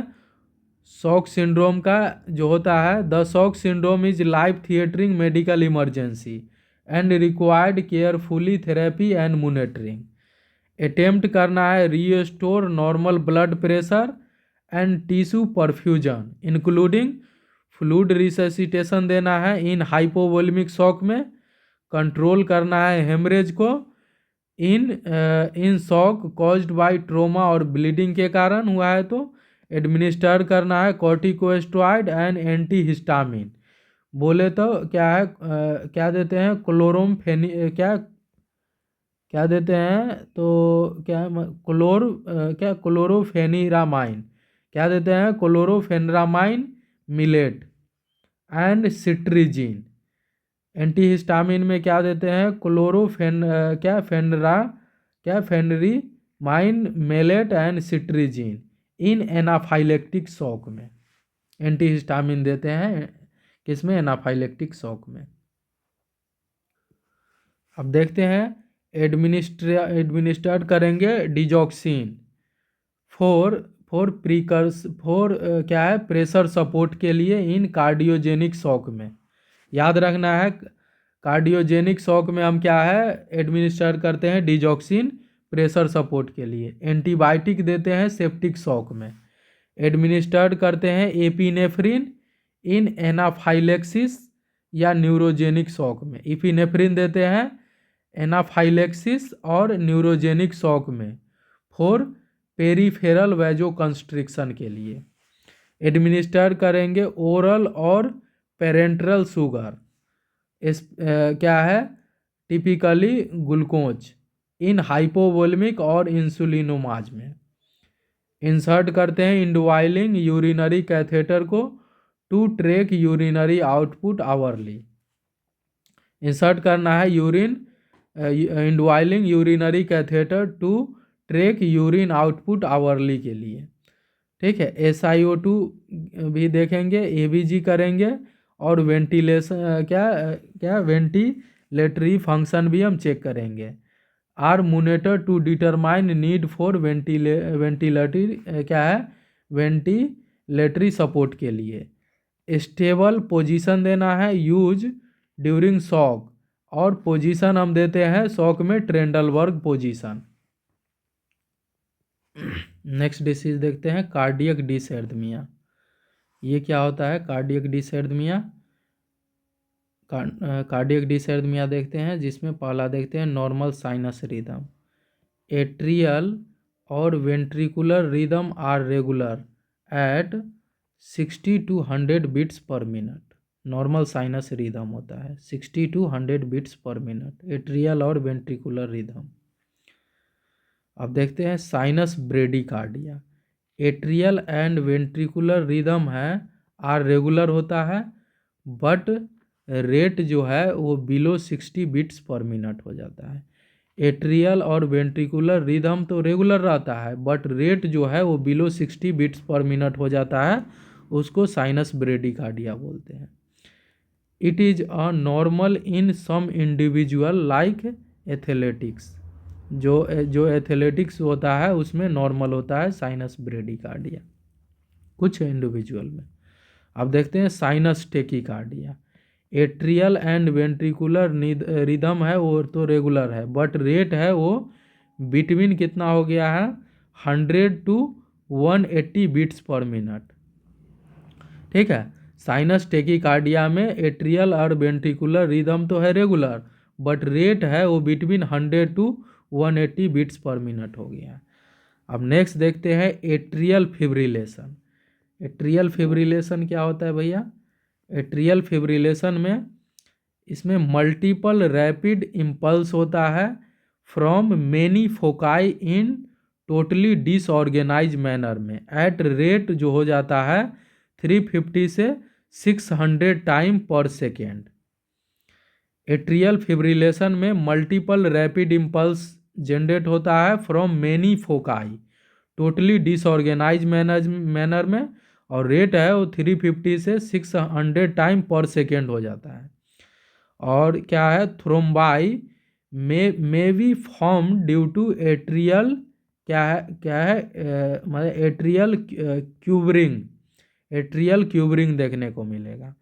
शॉक सिंड्रोम का जो होता है, the shock syndrome is life threatening medical emergency and required carefully therapy and monitoring. Attempt करना है restore normal blood pressure and tissue perfusion including fluid resuscitation देना है इन हाइपोवोलेमिक शॉक में, कंट्रोल करना है हेमरेज को in shock caused by trauma और bleeding के कारण हुआ है तो, एडमिनिस्टर करना है कॉर्टिकोस्टेरॉइड एंड एंटीहिस्टामिन। बोले तो क्या है, क्या देते हैं, क्या क्या देते हैं, तो क्या है, क्या क्लोरोफेनिरामाइन, क्या देते हैं, chlorpheniramine maleate and cetirizine. Antihistamine में क्या देते हैं, pheniramine maleate and cetirizine in anaphylactic shock में। एंटीहिस्टामिन देते हैं किसमें, एनाफाइलेक्टिक शॉक में। अब देखते हैं एडमिनिस्टर्ड करेंगे डिजॉक्सिन फॉर क्या है, प्रेशर सपोर्ट के लिए इन कार्डियोजेनिक शॉक में। याद रखना है, कार्डियोजेनिक शॉक में हम क्या है एडमिनिस्टर करते हैं डिजॉक्सिन प्रेशर सपोर्ट के लिए। एंटीबायोटिक देते हैं सेप्टिक शॉक में। एडमिनिस्टर्ड करते हैं एपिनेफ्रिन इन एनाफाइलेक्सिस या न्यूरोजेनिक शॉक में। एपिनेफ्रिन देते हैं एनाफाइलेक्सिस और न्यूरोजेनिक शॉक में फॉर पेरिफेरल वैजोकंस्ट्रिक्शन के लिए। एडमिनिस्टर करेंगे ओरल और पेरेंट्रल शुगर, क्या है, टिपिकली ग्लूकोज इन हाइपोवोलेमिक और इंसुलिनोमाज में। इंसर्ट करते हैं इंडवाइलिंग यूरिनरी कैथेटर को to track urinary output hourly. Insert करना है indwelling urinary catheter to track urine output hourly के लिए। ठीक है, SiO2 भी देखेंगे, ABG करेंगे और वेंटिलेशन क्या वेंटिलेटरी फंक्शन भी हम चेक करेंगे। Are monitor to determine need for ventilatory क्या है, वेंटिलेटरी सपोर्ट के लिए। स्टेबल पोजीशन देना है यूज ड्यूरिंग शॉक, और पोजीशन हम देते हैं शॉक में ट्रेंडलबर्ग पोजीशन। नेक्स्ट डिसीज देखते हैं कार्डियक डिसएर्थमिया। ये क्या होता है कार्डियक डिसएर्थमिया? कार्डियक डिसएर्थमिया देखते हैं, जिसमें पहला देखते हैं नॉर्मल साइनस रिदम। एट्रियल और ventricular rhythm are regular at 60 to 100 beats per minute. Normal sinus rhythm होता है 60 to 100 beats per minute, atrial और वेंट्रिकुलर रिदम। अब देखते हैं sinus bradycardia. Atrial and ventricular rhythm है आर रेगुलर होता है, बट रेट जो है वो बिलो 60 बीट्स पर मिनट हो जाता है। एट्रियल और वेंट्रिकुलर रिदम तो रेगुलर रहता है, बट रेट जो है वो बिलो 60 बीट्स पर मिनट हो जाता है, उसको साइनस ब्रेडिकार्डिया बोलते हैं। It is a normal in some individual like athletics. जो एथलेटिक्स होता है उसमें नॉर्मल होता है साइनस ब्रेडिकार्डिया कुछ इंडिविजुअल में। अब देखते हैं sinus tachycardia. Atrial and ventricular rhythm है वो तो रेगुलर है, बट रेट है वो बिटवीन कितना हो गया है 100 to 180 बीट्स पर मिनट। ठीक है, साइनस टेकिकार्डिया में एट्रियल और वेंट्रिकुलर रिदम तो है रेगुलर, बट रेट है वो between 100 to 180 beats per minute हो गया। अब नेक्स्ट देखते हैं एट्रियल फिब्रिलेशन। एट्रियल फिब्रिलेशन क्या होता है भैया? एट्रियल फिब्रिलेशन में इसमें मल्टीपल रैपिड इम्पल्स होता है from many foci in totally disorganize manner में एट रेट जो हो जाता है 350 से 600 टाइम पर सेकेंड। एट्रियल फिब्रिलेशन में मल्टीपल रैपिड इम्पल्स जनरेट होता है from many foci totally disorganize manner में, और रेट है वो 350 से 600 टाइम पर सेकेंड हो जाता है। और क्या है, thrombi may be form due to atrial क्या है मतलब एट्रियल क्यूबरिंग देखने को मिलेगा,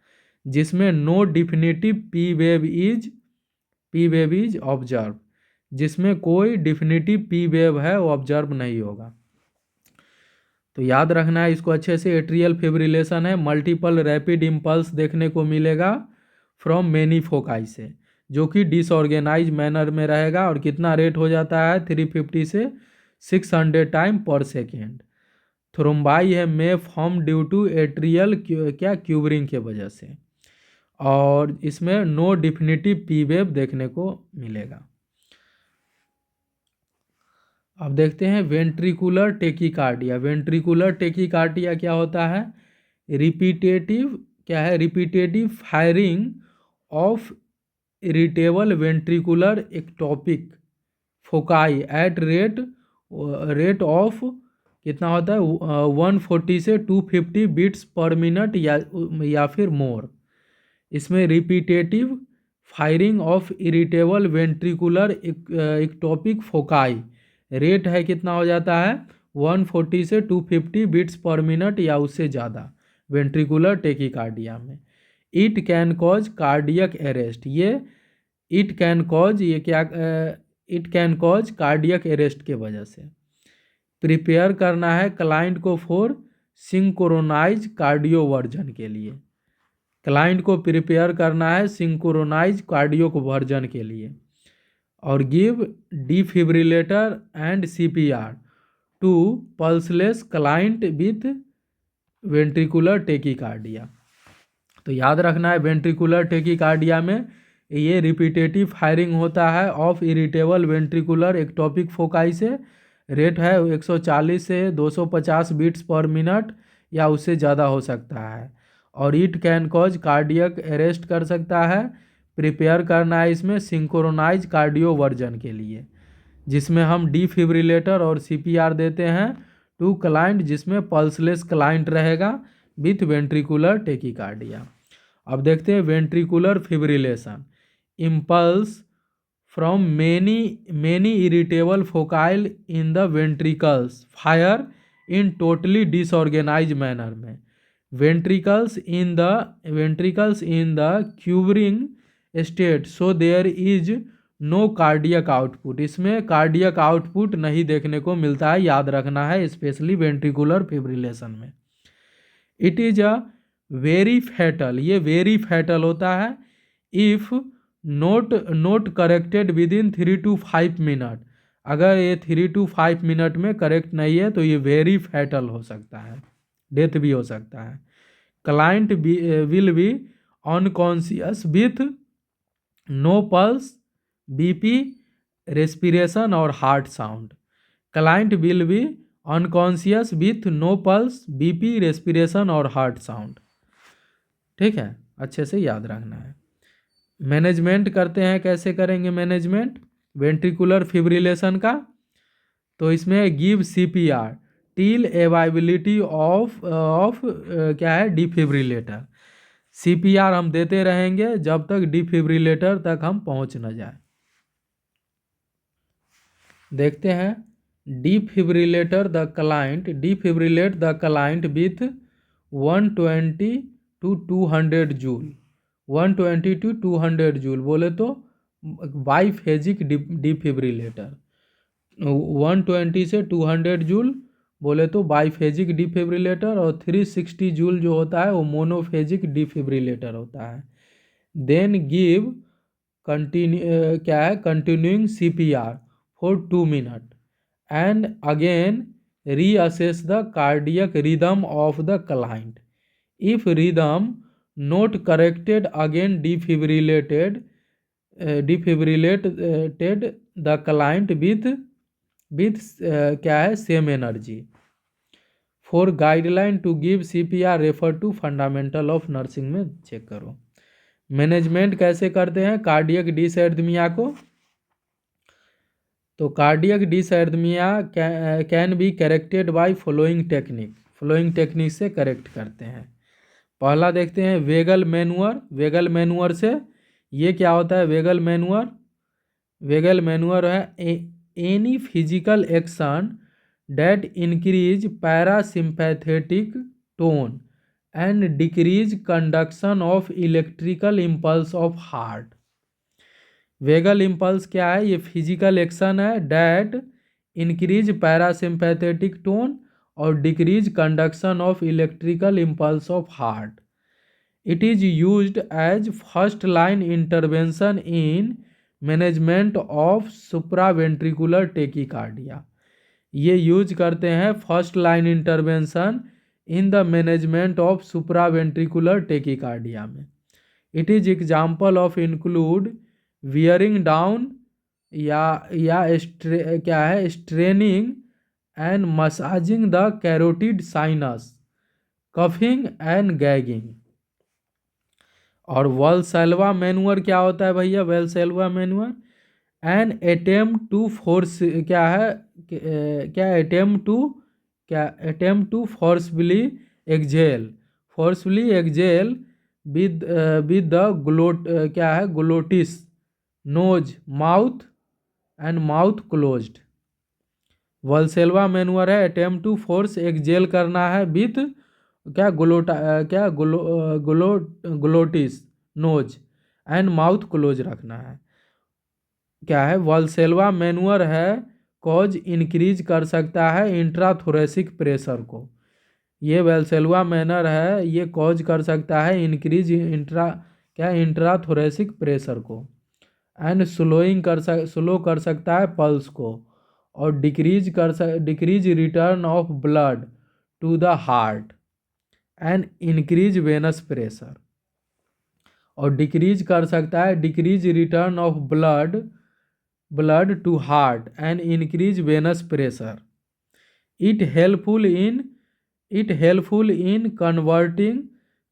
जिसमें no definitive P wave is observe, जिसमें कोई डिफिनिटिव पी वेव है वो ऑब्जर्व नहीं होगा। तो याद रखना है इसको अच्छे से। एट्रियल फिब्रिलेशन है, मल्टीपल रैपिड इम्पल्स देखने को मिलेगा फ्रॉम मेनी फोकाई से, जो कि डिसऑर्गेनाइज मैनर में रहेगा, और कितना रेट हो जाता है 350 से 600 टाइम पर सेकेंड। थ्रोम्बाई है may form due to atrial क्या क्यूबरिंग के वजह से। और इसमें नो डिफिनिटिव पी वेव देखने को मिलेगा। अब देखते हैं वेंट्रिकुलर टेकीकार्डिया। वेंट्रिकुलर टेकीकार्डिया क्या होता है? रिपीटेटिव क्या है? Repetitive firing of irritable ventricular ectopic foci at rate of कितना होता है? 140 से 250 बीट्स पर मिनट या फिर मोर। इसमें repetitive firing of irritable ventricular ectopic foci rate है कितना हो जाता है? 140 से 250 बीट्स पर मिनट या उससे ज़्यादा वेंट्रिकुलर टेकीकार्डिया में। It can cause cardiac arrest. It can cause cardiac arrest के वजह से। प्रिपेयर करना है क्लाइंट को फॉर सिंक्रोनाइज कार्डियोवर्जन के लिए। क्लाइंट को प्रिपेयर करना है सिंक्रोनाइज कार्डियोवर्जन के लिए। और give defibrillator and CPR to pulseless client with ventricular tachycardia. तो याद रखना है वेंट्रिकुलर टेकीकार्डिया में ये रिपीटेटिव फायरिंग होता है of irritable ventricular ectopic foci से। रेट है 140 से 250 बीट्स पर मिनट या उससे ज़्यादा हो सकता है। और it can cause cardiac arrest कर सकता है। प्रिपेयर करना है इसमें सिंक्रोनाइज कार्डियोवर्जन के लिए, जिसमें हम डिफिब्रिलेटर और सीपीआर देते हैं टू क्लाइंट, जिसमें पल्सलेस क्लाइंट रहेगा विथ वेंट्रिकुलर टेकीकार्डिया। अब देखते हैं ventricular fibrillation. Impulse from many irritable फोकाइल in the ventricles fire in totally disorganize manner में। Ventricles in the quivering state so there is no cardiac output. इसमें cardiac output नहीं देखने को मिलता है, याद रखना है, स्पेशली वेंट्रिकुलर फिब्रिलेशन में। It is a very fatal, ये वेरी फैटल होता है if note corrected with in 3 to 5 minute. अगर ये 3 to 5 मिनट में करेक्ट नहीं है तो ये वेरी फैटल हो सकता है, डेथ भी हो सकता है। Client will be unconscious with no pulse, BP, respiration और heart sound. Client will be unconscious with no pulse, BP, respiration और हार्ट साउंड। ठीक है, अच्छे से याद रखना है। मैनेजमेंट करते हैं, कैसे करेंगे मैनेजमेंट वेंट्रिकुलर फिब्रिलेशन का? तो इसमें give CPR till availability of क्या है? डिफिब्रिलेटर। सीपीआर हम देते रहेंगे जब तक डिफिब्रिलेटर तक हम पहुंच न जाए। देखते हैं डिफिब्रिलेट the client with 120 to 200 joule. 120 to 200 joule बोले तो बाईफेजिक डिफिब्रिलेटर। 120 से 200 जूल बोले तो बाईफेजिक डिफिब्रिलेटर, और 360 जूल जो होता है वो मोनोफेजिक डिफिब्रिलेटर होता है। Then give continuing CPR for 2 minute and again reassess the cardiac rhythm of the client. If rhythm not corrected again defibrillated the client with क्या है? Same energy. For guideline to give CPR refer to fundamental of nursing में check करो। Management कैसे करते हैं cardiac dysrhythmia को? तो cardiac dysrhythmia can be corrected by following technique से करेक्ट करते हैं। पहला देखते हैं वेगल मैनुअर से। ये क्या होता है वेगल मैनुअर है any physical action that increase parasympathetic tone and decrease conduction of electrical impulse of heart। Vagal impulse क्या है? ये फिजिकल एक्शन है डैट इंक्रीज पैरासिम्पैथेटिक टोन और decrease conduction of electrical impulse of heart. It is used as first line intervention in management of supraventricular tachycardia. ये use करते हैं first line intervention in the management of supraventricular tachycardia में। It is example of include bearing down या क्या है straining and massaging the carotid sinus, coughing and gagging. और वॉल्सेल्वा manoeuvre क्या होता है भैया? Valsalva manoeuvre an attempt to force क्या है क्या attempt to forcefully exhale with the क्या है glottis, nose, mouth and mouth closed. Valsalva manoeuvre है अटेम्प्ट टू फोर्स एक्जेल करना है विद क्या glottis, nose and mouth close रखना है। क्या है वॉल्सेल्वा मैनुअर है कॉज इंक्रीज कर सकता है इंट्राथोरेसिक प्रेशर को। ये वॉल्सेल्वा मैनर है ये कॉज कर सकता है इंक्रीज इंट्राथोरेसिक प्रेशर को, एंड स्लो कर सकता है पल्स को, और decrease return of blood to the heart and increase venous pressure. और डिक्रीज कर सकता है decrease return of blood to heart and increase venous pressure. It helpful in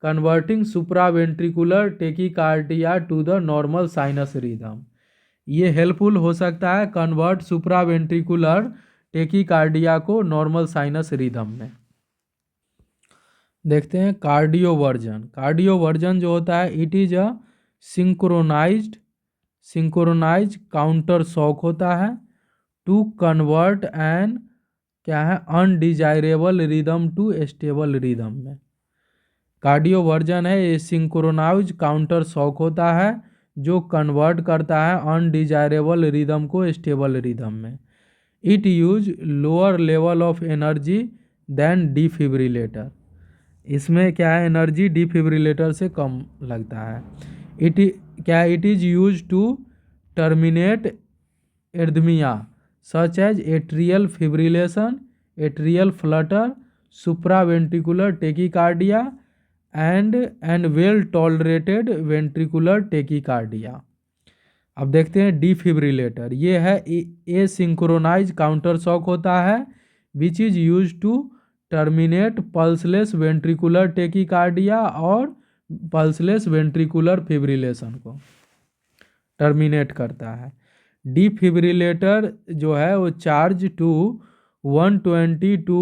converting supraventricular tachycardia to the normal sinus rhythm. ये helpful हो सकता है convert supraventricular tachycardia को normal sinus rhythm में। देखते हैं कार्डियोवर्जन जो होता है it is a synchronized counter shock होता है टू कन्वर्ट एन क्या है undesirable rhythm to stable rhythm में। कार्डियोवर्जन है ये सिंक्रोनाइज काउंटर शॉक होता है जो कन्वर्ट करता है अनडिजायरेबल रिदम को स्टेबल रिदम में। It use lower level of energy than defibrillator. इसमें क्या है एनर्जी डिफिब्रिलेटर से कम लगता है। It is use to terminate arrhythmia such as atrial fibrillation, atrial flutter, supraventricular tachycardia and well tolerated ventricular tachycardia. अब देखते हैं डिफिब्रिलेटर। ये है ए सिंक्रोनाइज काउंटर शॉक होता है which is use to terminate pulseless ventricular tachycardia और pulseless ventricular fibrillation को terminate करता है। डिफिब्रिलेटर जो है वो चार्ज टू 120 टू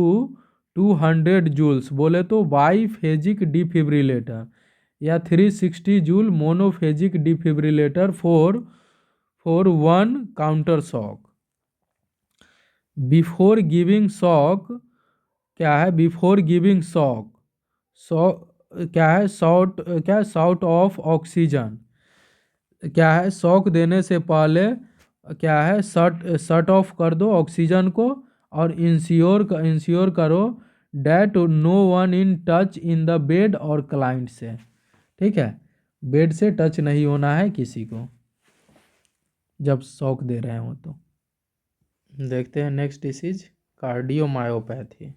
200 जूल्स बोले तो बाईफेजिक डिफिब्रिलेटर या 360 joule monophasic defibrillator for one counter shock. Before giving shock क्या है बिफोर गिविंग शॉक क्या है शॉट ऑफ ऑक्सीजन। क्या है शॉक देने से पहले क्या है शट ऑफ कर दो ऑक्सीजन को और इंश्योर करो that no one in touch in the bed और क्लाइंट से। ठीक है, बेड से टच नहीं होना है किसी को जब शॉक दे रहे हो तो। देखते हैं next disease cardiomyopathy.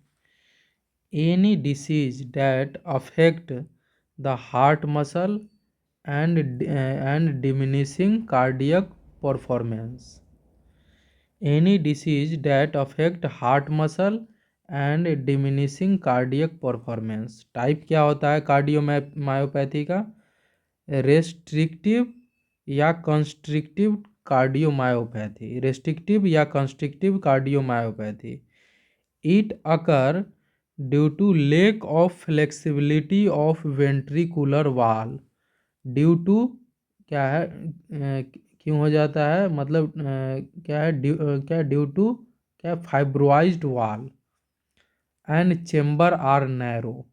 Any disease that affect the heart muscle and diminishing cardiac performance. Any disease that affect heart muscle and diminishing cardiac performance. Type क्या होता है कार्डियोमायोपैथी का? रेस्ट्रिक्टिव या कंस्ट्रिक्टिव कार्डियोमायोपैथी। रेस्ट्रिक्टिव या constrictive cardiomyopathy. It occur due to lack of flexibility of ventricular wall. Due to क्या है क्यों हो जाता है मतलब क्या है ड्यू टू क्या फाइब्रोइज्ड वाल एंड चेम्बर आर नैरो।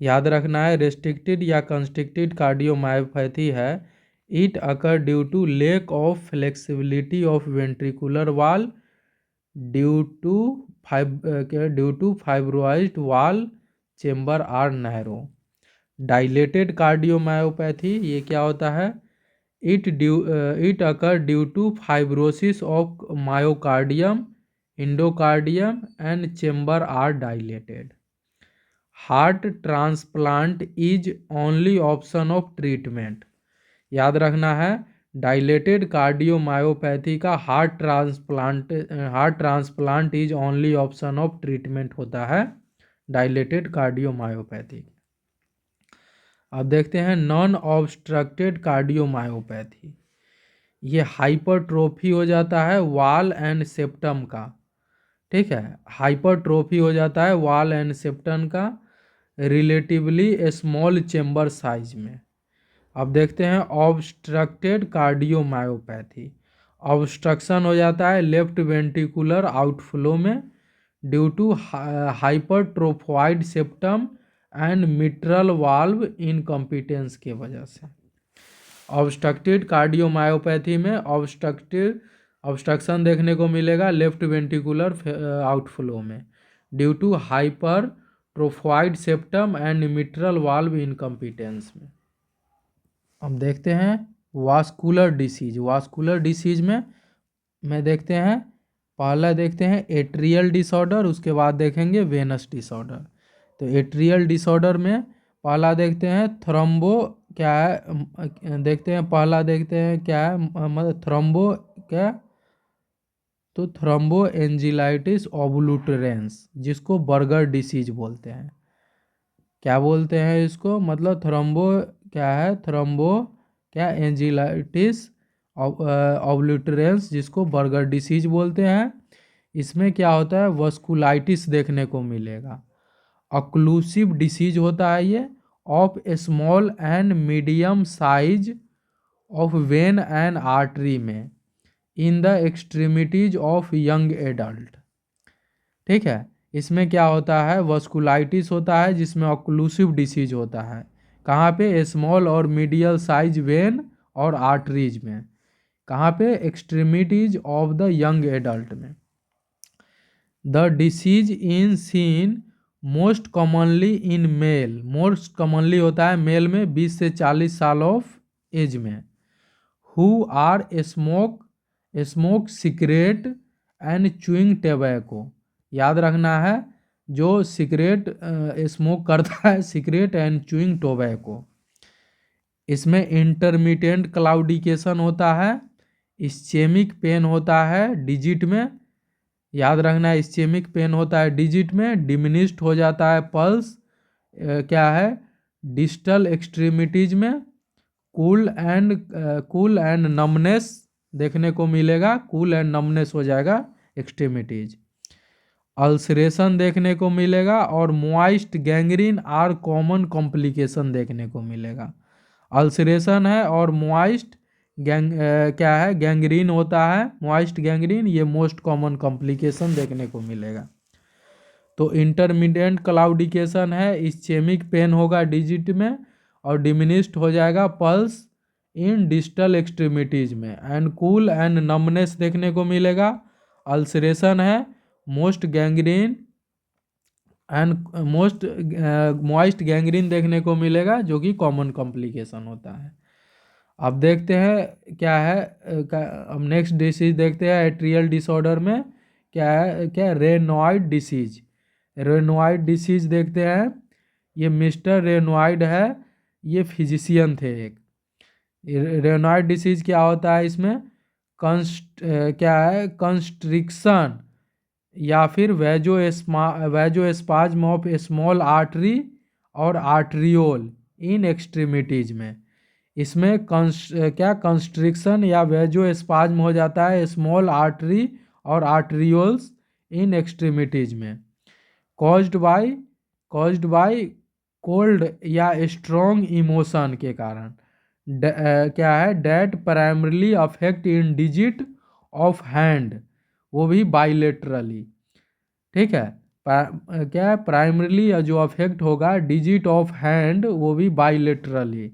याद रखना है रेस्ट्रिक्टेड या कंस्ट्रिक्टेड कार्डियोमायोपैथी है it occur due to lack of flexibility of ventricular wall due to fibrosed wall chamber are narrow. Dilated cardiomyopathy ये क्या होता है? It occur due to fibrosis of myocardium endocardium and chamber are dilated. Heart transplant is only option of treatment. याद रखना है, dilated cardiomyopathy का heart transplant is only option of treatment होता है डायलेटेड कार्डियोमायोपैथी। अब देखते हैं नॉन ऑब्स्ट्रक्टेड कार्डियोमायोपैथी। ये हाइपरट्रोफी हो जाता है वाल एंड सेप्टम का। ठीक है, हाइपरट्रोफी हो जाता है वाल एंड सेप्टम का रिलेटिवली स्मॉल चेम्बर साइज में। अब देखते हैं ऑब्स्ट्रक्टेड कार्डियोमायोपैथी। ऑब्स्ट्रक्शन हो जाता है लेफ्ट वेंट्रिकुलर आउटफ्लो में due to hypertrophied septum and mitral valve incompetence के वजह से। ऑब्स्ट्रक्टेड कार्डियोमायोपैथी में ऑब्स्ट्रक्शन देखने को मिलेगा लेफ्ट वेंट्रिकुलर आउटफ्लो में due to hypertrophied septum and mitral valve incompetence में। अब देखते हैं वास्कुलर डिसीज। वास्कुलर डिसीज में देखते हैं, पहला देखते हैं एट्रियल डिसऑर्डर, उसके बाद देखेंगे वेनस डिसऑर्डर। तो एट्रियल डिसऑर्डर में पहला देखते हैं थ्रोम्बो क्या है, देखते हैं पहला देखते हैं क्या है, मतलब थ्रोम्बो क्या, तो थ्रोम्बो एंजिलाइटिस ओब्लुटरेंस, जिसको बर्गर डिसीज बोलते हैं। क्या बोलते हैं इसको, मतलब थ्रोम्बो क्या है, थ्रोम्बो क्या एंजिलाइटिस ओब्लुटरेंस, जिसको बर्गर डिसीज बोलते हैं। इसमें क्या होता है, वस्कुलाइटिस देखने को मिलेगा। ऑक्लूसिव डिसीज होता है ये of small and medium size of vein and artery में in the extremities of young adult. ठीक है, इसमें क्या होता है, वस्कुलाइटिस होता है जिसमें ऑक्लूसिव डिसीज होता है। कहाँ पे, स्मॉल और मीडियल साइज वेन और आर्टरीज में। कहाँ पे, extremities of the young adult में। The disease in seen most commonly in male, most commonly होता है मेल में 20 से 40 साल ऑफ एज में। Who are smoke cigarette and chewing tobacco. याद रखना है, जो सिगरेट स्मोक करता है, सिगरेट एंड च्यूइंग टोबैको। इसमें इंटरमिटेंट क्लाउडिकेशन होता है, इस्चेमिक पेन होता है डिजिट में। याद रखना है, इस्चेमिक पेन होता है डिजिट में, डिमिनिश्ड हो जाता है पल्स क्या है, डिस्टल एक्सट्रीमिटीज में। कूल एंड नमनेस देखने को मिलेगा, कूल एंड नमनेस हो जाएगा एक्सट्रीमिटीज। अल्सरेशन देखने को मिलेगा और moist gangrene are common complication देखने को मिलेगा। अल्सरेशन है और मॉइस्ट क्या है, गैंग्रीन होता है, मॉइस्ट गैंग्रीन, ये मोस्ट कॉमन कॉम्प्लिकेशन देखने को मिलेगा। तो इंटरमीडिएट क्लाउडिकेशन है, इस्चेमिक पेन होगा डिजिट में और डिमिनिश्ड हो जाएगा पल्स इन डिस्टल एक्सट्रीमिटीज में, एंड कूल एंड नमनेस देखने को मिलेगा। अल्सरेशन है, most gangrene and moist gangrene देखने को मिलेगा, जो कि कॉमन कॉम्प्लिकेशन होता है। अब देखते हैं क्या है, अब नेक्स्ट डिसीज देखते हैं एट्रियल डिसऑर्डर में क्या है, क्या रेनॉइड डिसीज। रेनॉइड डिसीज देखते हैं, ये मिस्टर रेनॉइड है, ये फिजिशियन थे एक। रेनॉइड डिसीज क्या होता है, इसमें क्या है, कंस्ट्रिक्शन या फिर वैजोस्पाज्म ऑफ स्मॉल आर्टरी और आर्टरियोल इन एक्सट्रीमिटीज में। इसमें क्या कंस्ट्रिक्शन या वैजोस्पाज्म हो जाता है स्मॉल आर्टरी और आर्टरियोल्स इन एक्सट्रीमिटीज में, कॉज्ड बाय कोल्ड या स्ट्रॉन्ग इमोशन के कारण। क्या है, that primarily affect in digit of hand, वो भी बाइलेटरली। ठीक है, क्या प्राइमरली जो अफेक्ट होगा डिजिट ऑफ हैंड, वो भी बाइलेटरली।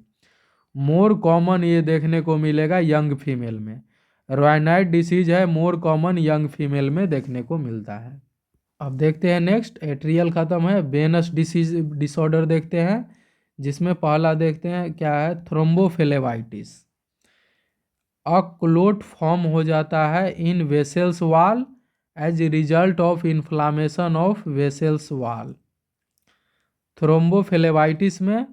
मोर कॉमन ये देखने को मिलेगा यंग फीमेल में। रायनाइड डिसीज है, मोर कॉमन यंग फीमेल में देखने को मिलता है। अब देखते हैं नेक्स्ट, एट्रियल खत्म है, वेनस डिसीज डिसऑर्डर देखते हैं, जिसमें पहला देखते हैं क्या है, थ्रोम्बोफ्लेबाइटिस। अ क्लोट फॉर्म हो जाता है in vessels wall as a result of inflammation of vessels wall. Thrombophlebitis में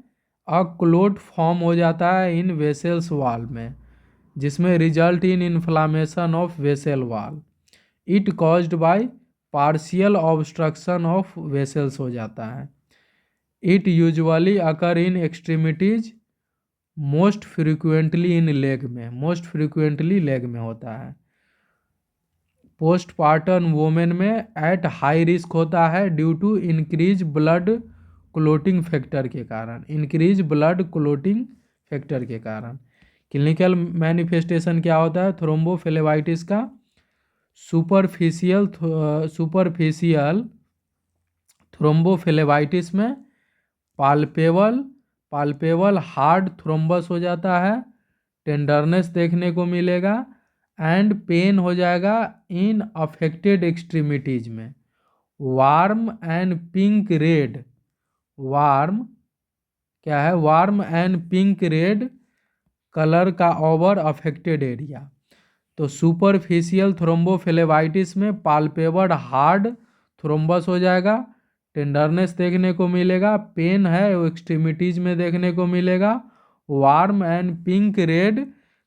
अ क्लोट फॉर्म हो जाता है इन वेसल्स वाल में, जिसमें result in inflammation of vessel wall. It caused by partial obstruction of vessels हो जाता है। It usually occur in extremities, most frequently in leg में, मोस्ट फ्रिक्वेंटली लेग में होता है। पोस्टपार्टम वोमेन में एट हाई रिस्क होता है due to increase blood clotting factor के कारण, इंक्रीज ब्लड क्लोटिंग फैक्टर के कारण। क्लिनिकल मैनिफेस्टेशन क्या होता है थ्रोम्बोफ्लेबाइटिस का? सुपरफिशियल थ्रोम्बोफ्लेबाइटिस में पाल्पेबल हार्ड थ्रोम्बस हो जाता है, टेंडरनेस देखने को मिलेगा एंड पेन हो जाएगा इन अफेक्टेड एक्सट्रीमिटीज में। Warm and pink red, warm क्या है? Warm and pink red colour का ओवर अफेक्टेड एरिया। तो सुपरफिशियल थ्रोम्बोफ्लेबाइटिस में पाल्पेबल हार्ड थ्रोम्बस हो जाएगा, टेंडरनेस देखने को मिलेगा, पेन है वो एक्सट्रीमिटीज में देखने को मिलेगा, warm and pink red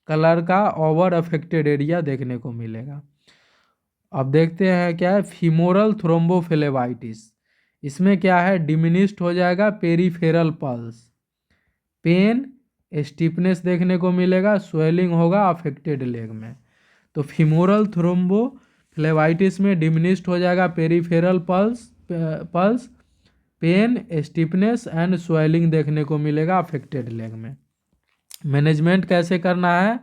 colour का ओवर अफेक्टेड एरिया देखने को मिलेगा। अब देखते हैं क्या है फीमोरल थ्रोम्बोफ्लेबाइटिस। इसमें क्या है डिमिनिश्ड हो जाएगा पेरीफेरल पल्स, पेन स्टिफनेस देखने को मिलेगा, स्वेलिंग होगा अफेक्टेड लेग में। तो फीमोरल थ्रोम्बोफ्लेबाइटिस में डिमिनिश्ड हो जाएगा peripheral pulse, pain stiffness and swelling देखने को मिलेगा अफेक्टेड लेग में। मैनेजमेंट कैसे करना है?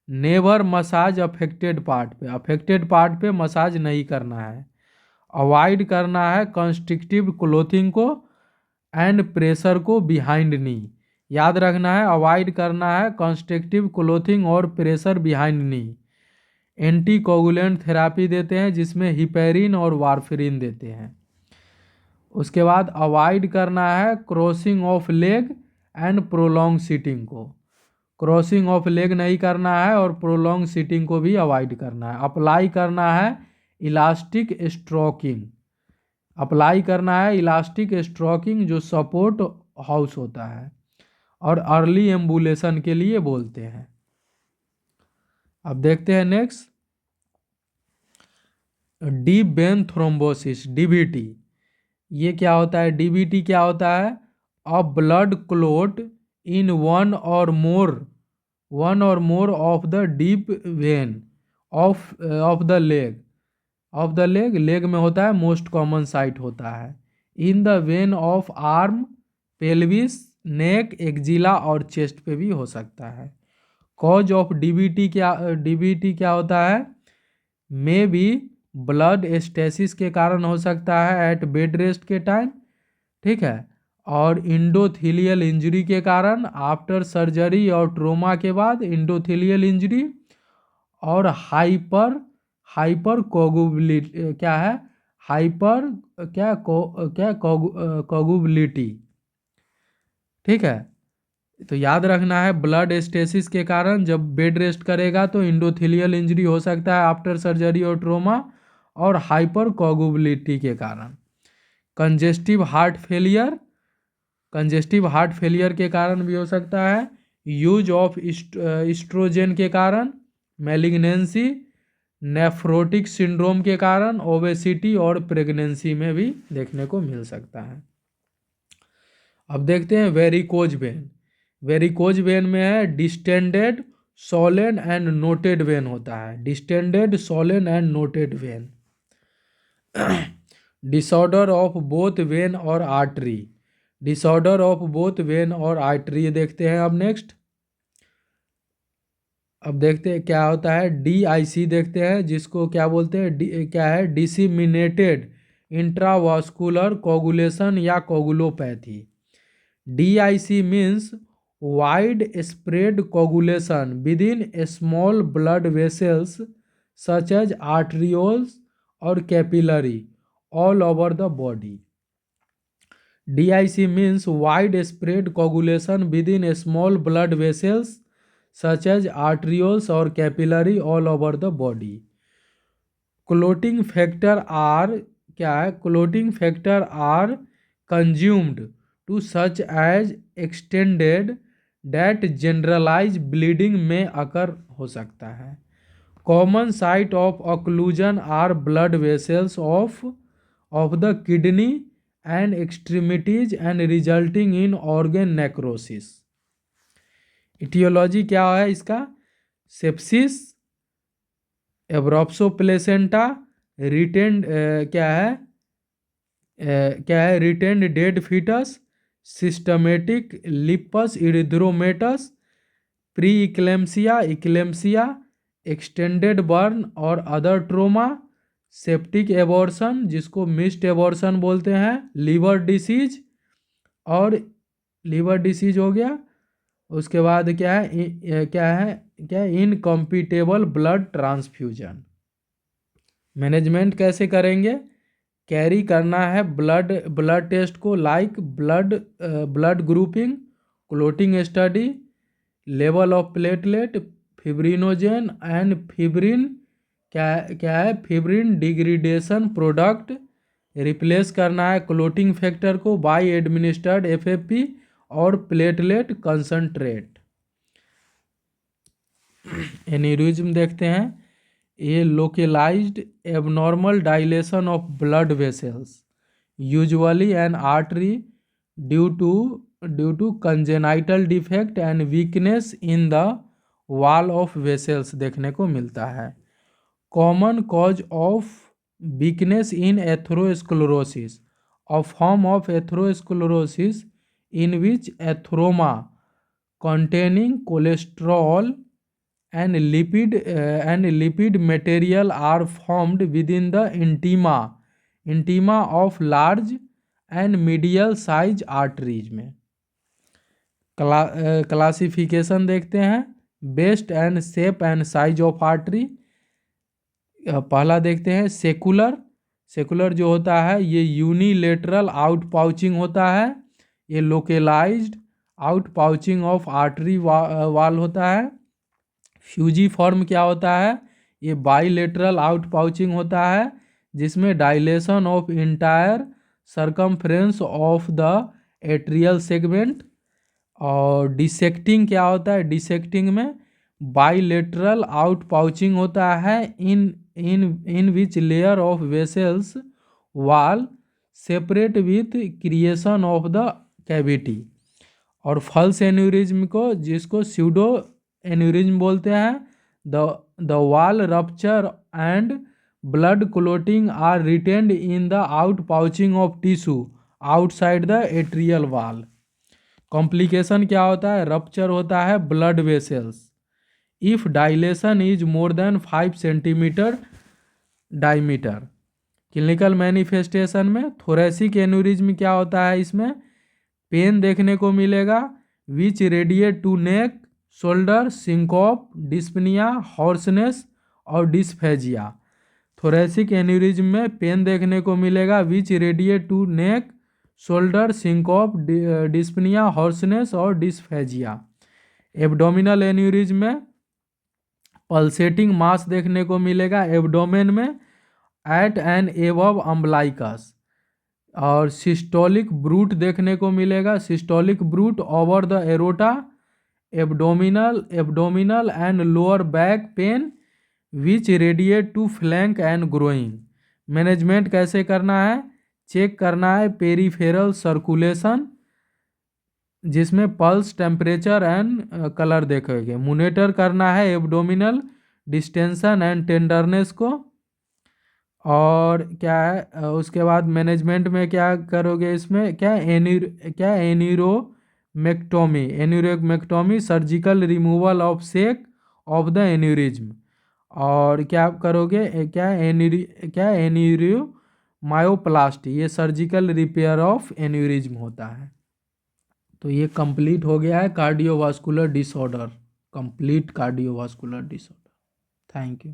नेवर मसाज अफेक्टेड पार्ट पे, अफेक्टेड पार्ट पे मसाज नहीं करना है। अवॉइड करना है कंस्ट्रिक्टिव क्लोथिंग को एंड प्रेशर को बिहाइंड नी। याद रखना है अवॉइड करना है कंस्ट्रिक्टिव क्लोथिंग और प्रेशर बिहाइंड नी। एंटीकोगुलेंट थेरापी देते हैं जिसमें हिपेरिन और वारफेरिन देते हैं। उसके बाद अवॉइड करना है crossing of leg and prolong sitting को, क्रॉसिंग ऑफ लेग नहीं करना है और प्रोलॉन्ग सीटिंग को भी अवॉइड करना है। अप्लाई करना है इलास्टिक स्ट्रोकिंग, अप्लाई करना है इलास्टिक स्ट्रोकिंग जो सपोर्ट हाउस होता है और अर्ली एम्बुलेशन के लिए बोलते हैं। अब देखते हैं next deep vein thrombosis, DBT. ये क्या होता है? डीबीटी क्या होता है? A blood clot in one और more of the deep vein of the leg, leg में होता है, मोस्ट कॉमन साइट होता है। In the vein of arm, pelvis, neck, axilla और चेस्ट पे भी हो सकता है। कॉज ऑफ डीबीटी क्या होता है? मे बी ब्लड स्टेसिस के कारण हो सकता है एट बेड रेस्ट के टाइम, ठीक है, और इंडोथीलियल इंजरी के कारण आफ्टर सर्जरी और ट्रोमा के बाद इंडोथीलियल इंजरी, और हाइपर कोगुबिलिटी क्या है? हाइपर कोगुबिलिटी, ठीक है। तो याद रखना है ब्लड स्टेसिस के कारण जब बेड रेस्ट करेगा तो इंडोथीलियल इंजरी हो सकता है आफ्टर सर्जरी और ट्रोमा, और हाइपर कोगुबिलिटी के कारण। कंजेस्टिव हार्ट फेलियर के कारण भी हो सकता है। यूज ऑफ इस्ट्रोजेन के कारण, मैलिग्नेंसी, नेफ्रोटिक सिंड्रोम के कारण, ओबेसिटी और प्रेगनेंसी में भी देखने को मिल सकता है। अब देखते हैं वेरिकोज वेन। वेरिकोज वेन में है distended, swollen and knotted vein होता है, distended, swollen and knotted vein. Disorder of both vein और artery, disorder of both vein और आर्टरी देखते हैं अब नेक्स्ट। अब देखते हैं क्या होता है DIC देखते हैं, जिसको क्या बोलते हैं क्या है डिसिमिनेटेड इंट्रावास्कुलर कोगुलेशन या coagulopathy. DIC means wide spread coagulation within small blood vessels such as arterioles और capillary all over the body. DIC means wide spread coagulation within small blood vessels such as arterioles or capillary all over the body. Clotting factor are क्या है, clotting factor are consumed to such as extended that generalize bleeding में occur हो सकता है। Common site of occlusion are blood vessels of the kidney and extremities and resulting in organ necrosis. Aetiology क्या है इसका, sepsis, abruptio placenta, retained क्या है retained dead fetus, systemic lupus erythematosus, pre eclampsia, eclampsia, extended burn और other trauma, septic abortion जिसको missed abortion बोलते हैं, liver disease और लीवर डिसीज हो गया। उसके बाद क्या है इनकम्पिटेबल ब्लड ट्रांसफ्यूजन। मैनेजमेंट कैसे करेंगे, कैरी करना है ब्लड टेस्ट को, like blood grouping, clotting study, level of platelet, fibrinogen and fibrin क्या है फिब्रिन डिग्रेडेशन प्रोडक्ट। रिप्लेस करना है क्लोटिंग फैक्टर को बाय एडमिनिस्टर्ड एफएफपी और प्लेटलेट कंसंट्रेट। एन्यूरिज्म देखते हैं, ये localized abnormal dilation of blood vessels usually an artery due to congenital defect and weakness in the wall of vessels देखने को मिलता है। Common cause of weakness in atherosclerosis, a form of atherosclerosis in which atheroma containing cholesterol and lipid material are formed within the intima of large and medial size arteries में। Classification देखते हैं, best and shape and size of artery. पहला देखते हैं secular जो होता है ये यूनिलेटरल आउट पाउचिंग होता है, ये लोकेलाइज्ड आउट पाउचिंग ऑफ आर्टरी वाल होता है। फ्यूजी फॉर्म क्या होता है, ये बाइलेटरल आउट पाउचिंग होता है जिसमें dilation of entire circumference of the atrial segment. और डिसेक्टिंग क्या होता है, डिसेक्टिंग में बाइलेटरल आउट पाउचिंग होता है in which layer of vessels wall separate with creation of the cavity. और फल्स एन्यूरिज्म को जिसको स्यूडो एन्यूरिज्म बोलते हैं, the wall rupture and blood clotting are retained in the out pouching of tissue outside the atrial wall. Complication क्या होता है, rupture होता है blood vessels if dilation is more than 5 centimetre diameter. Clinical manifestation में thoracic aneurysm क्या होता है, इसमें पेन देखने को मिलेगा which radiate to neck, shoulder, syncope, dyspnoea, hoarseness और डिस्फेजिया। थोरेसिक एन्यूरिज्म में पेन देखने को मिलेगा which radiate to neck, shoulder, syncope, dyspnoea, hoarseness और डिस्फेजिया। एब्डोमिनल एन्यूरिज्म में पल्सेटिंग मास देखने को मिलेगा एब्डोमेन में एट एंड एबव अम्बलाइकस। और सिस्टोलिक ब्रूट देखने को मिलेगा, systolic bruit over the aorta. Abdominal and lower back pain which radiate to flank and groin. Management कैसे करना है, चेक करना है पेरीफेरल सर्कुलेशन जिसमें पल्स, टेम्परेचर एंड कलर देखेंगे। मोनिटर करना है एब्डोमिनल डिस्टेंशन एंड टेंडरनेस को। और क्या है उसके बाद मैनेजमेंट में क्या करोगे, इसमें क्या aneurysmectomy surgical removal of sac of the aneurysm. और क्या करोगे, क्या एन्यूरोमायोप्लास्टी, ये सर्जिकल रिपेयर ऑफ एन्यूरिज्म होता है। तो ये कंप्लीट हो गया है cardiovascular disorder, complete cardiovascular disorder. Thank you.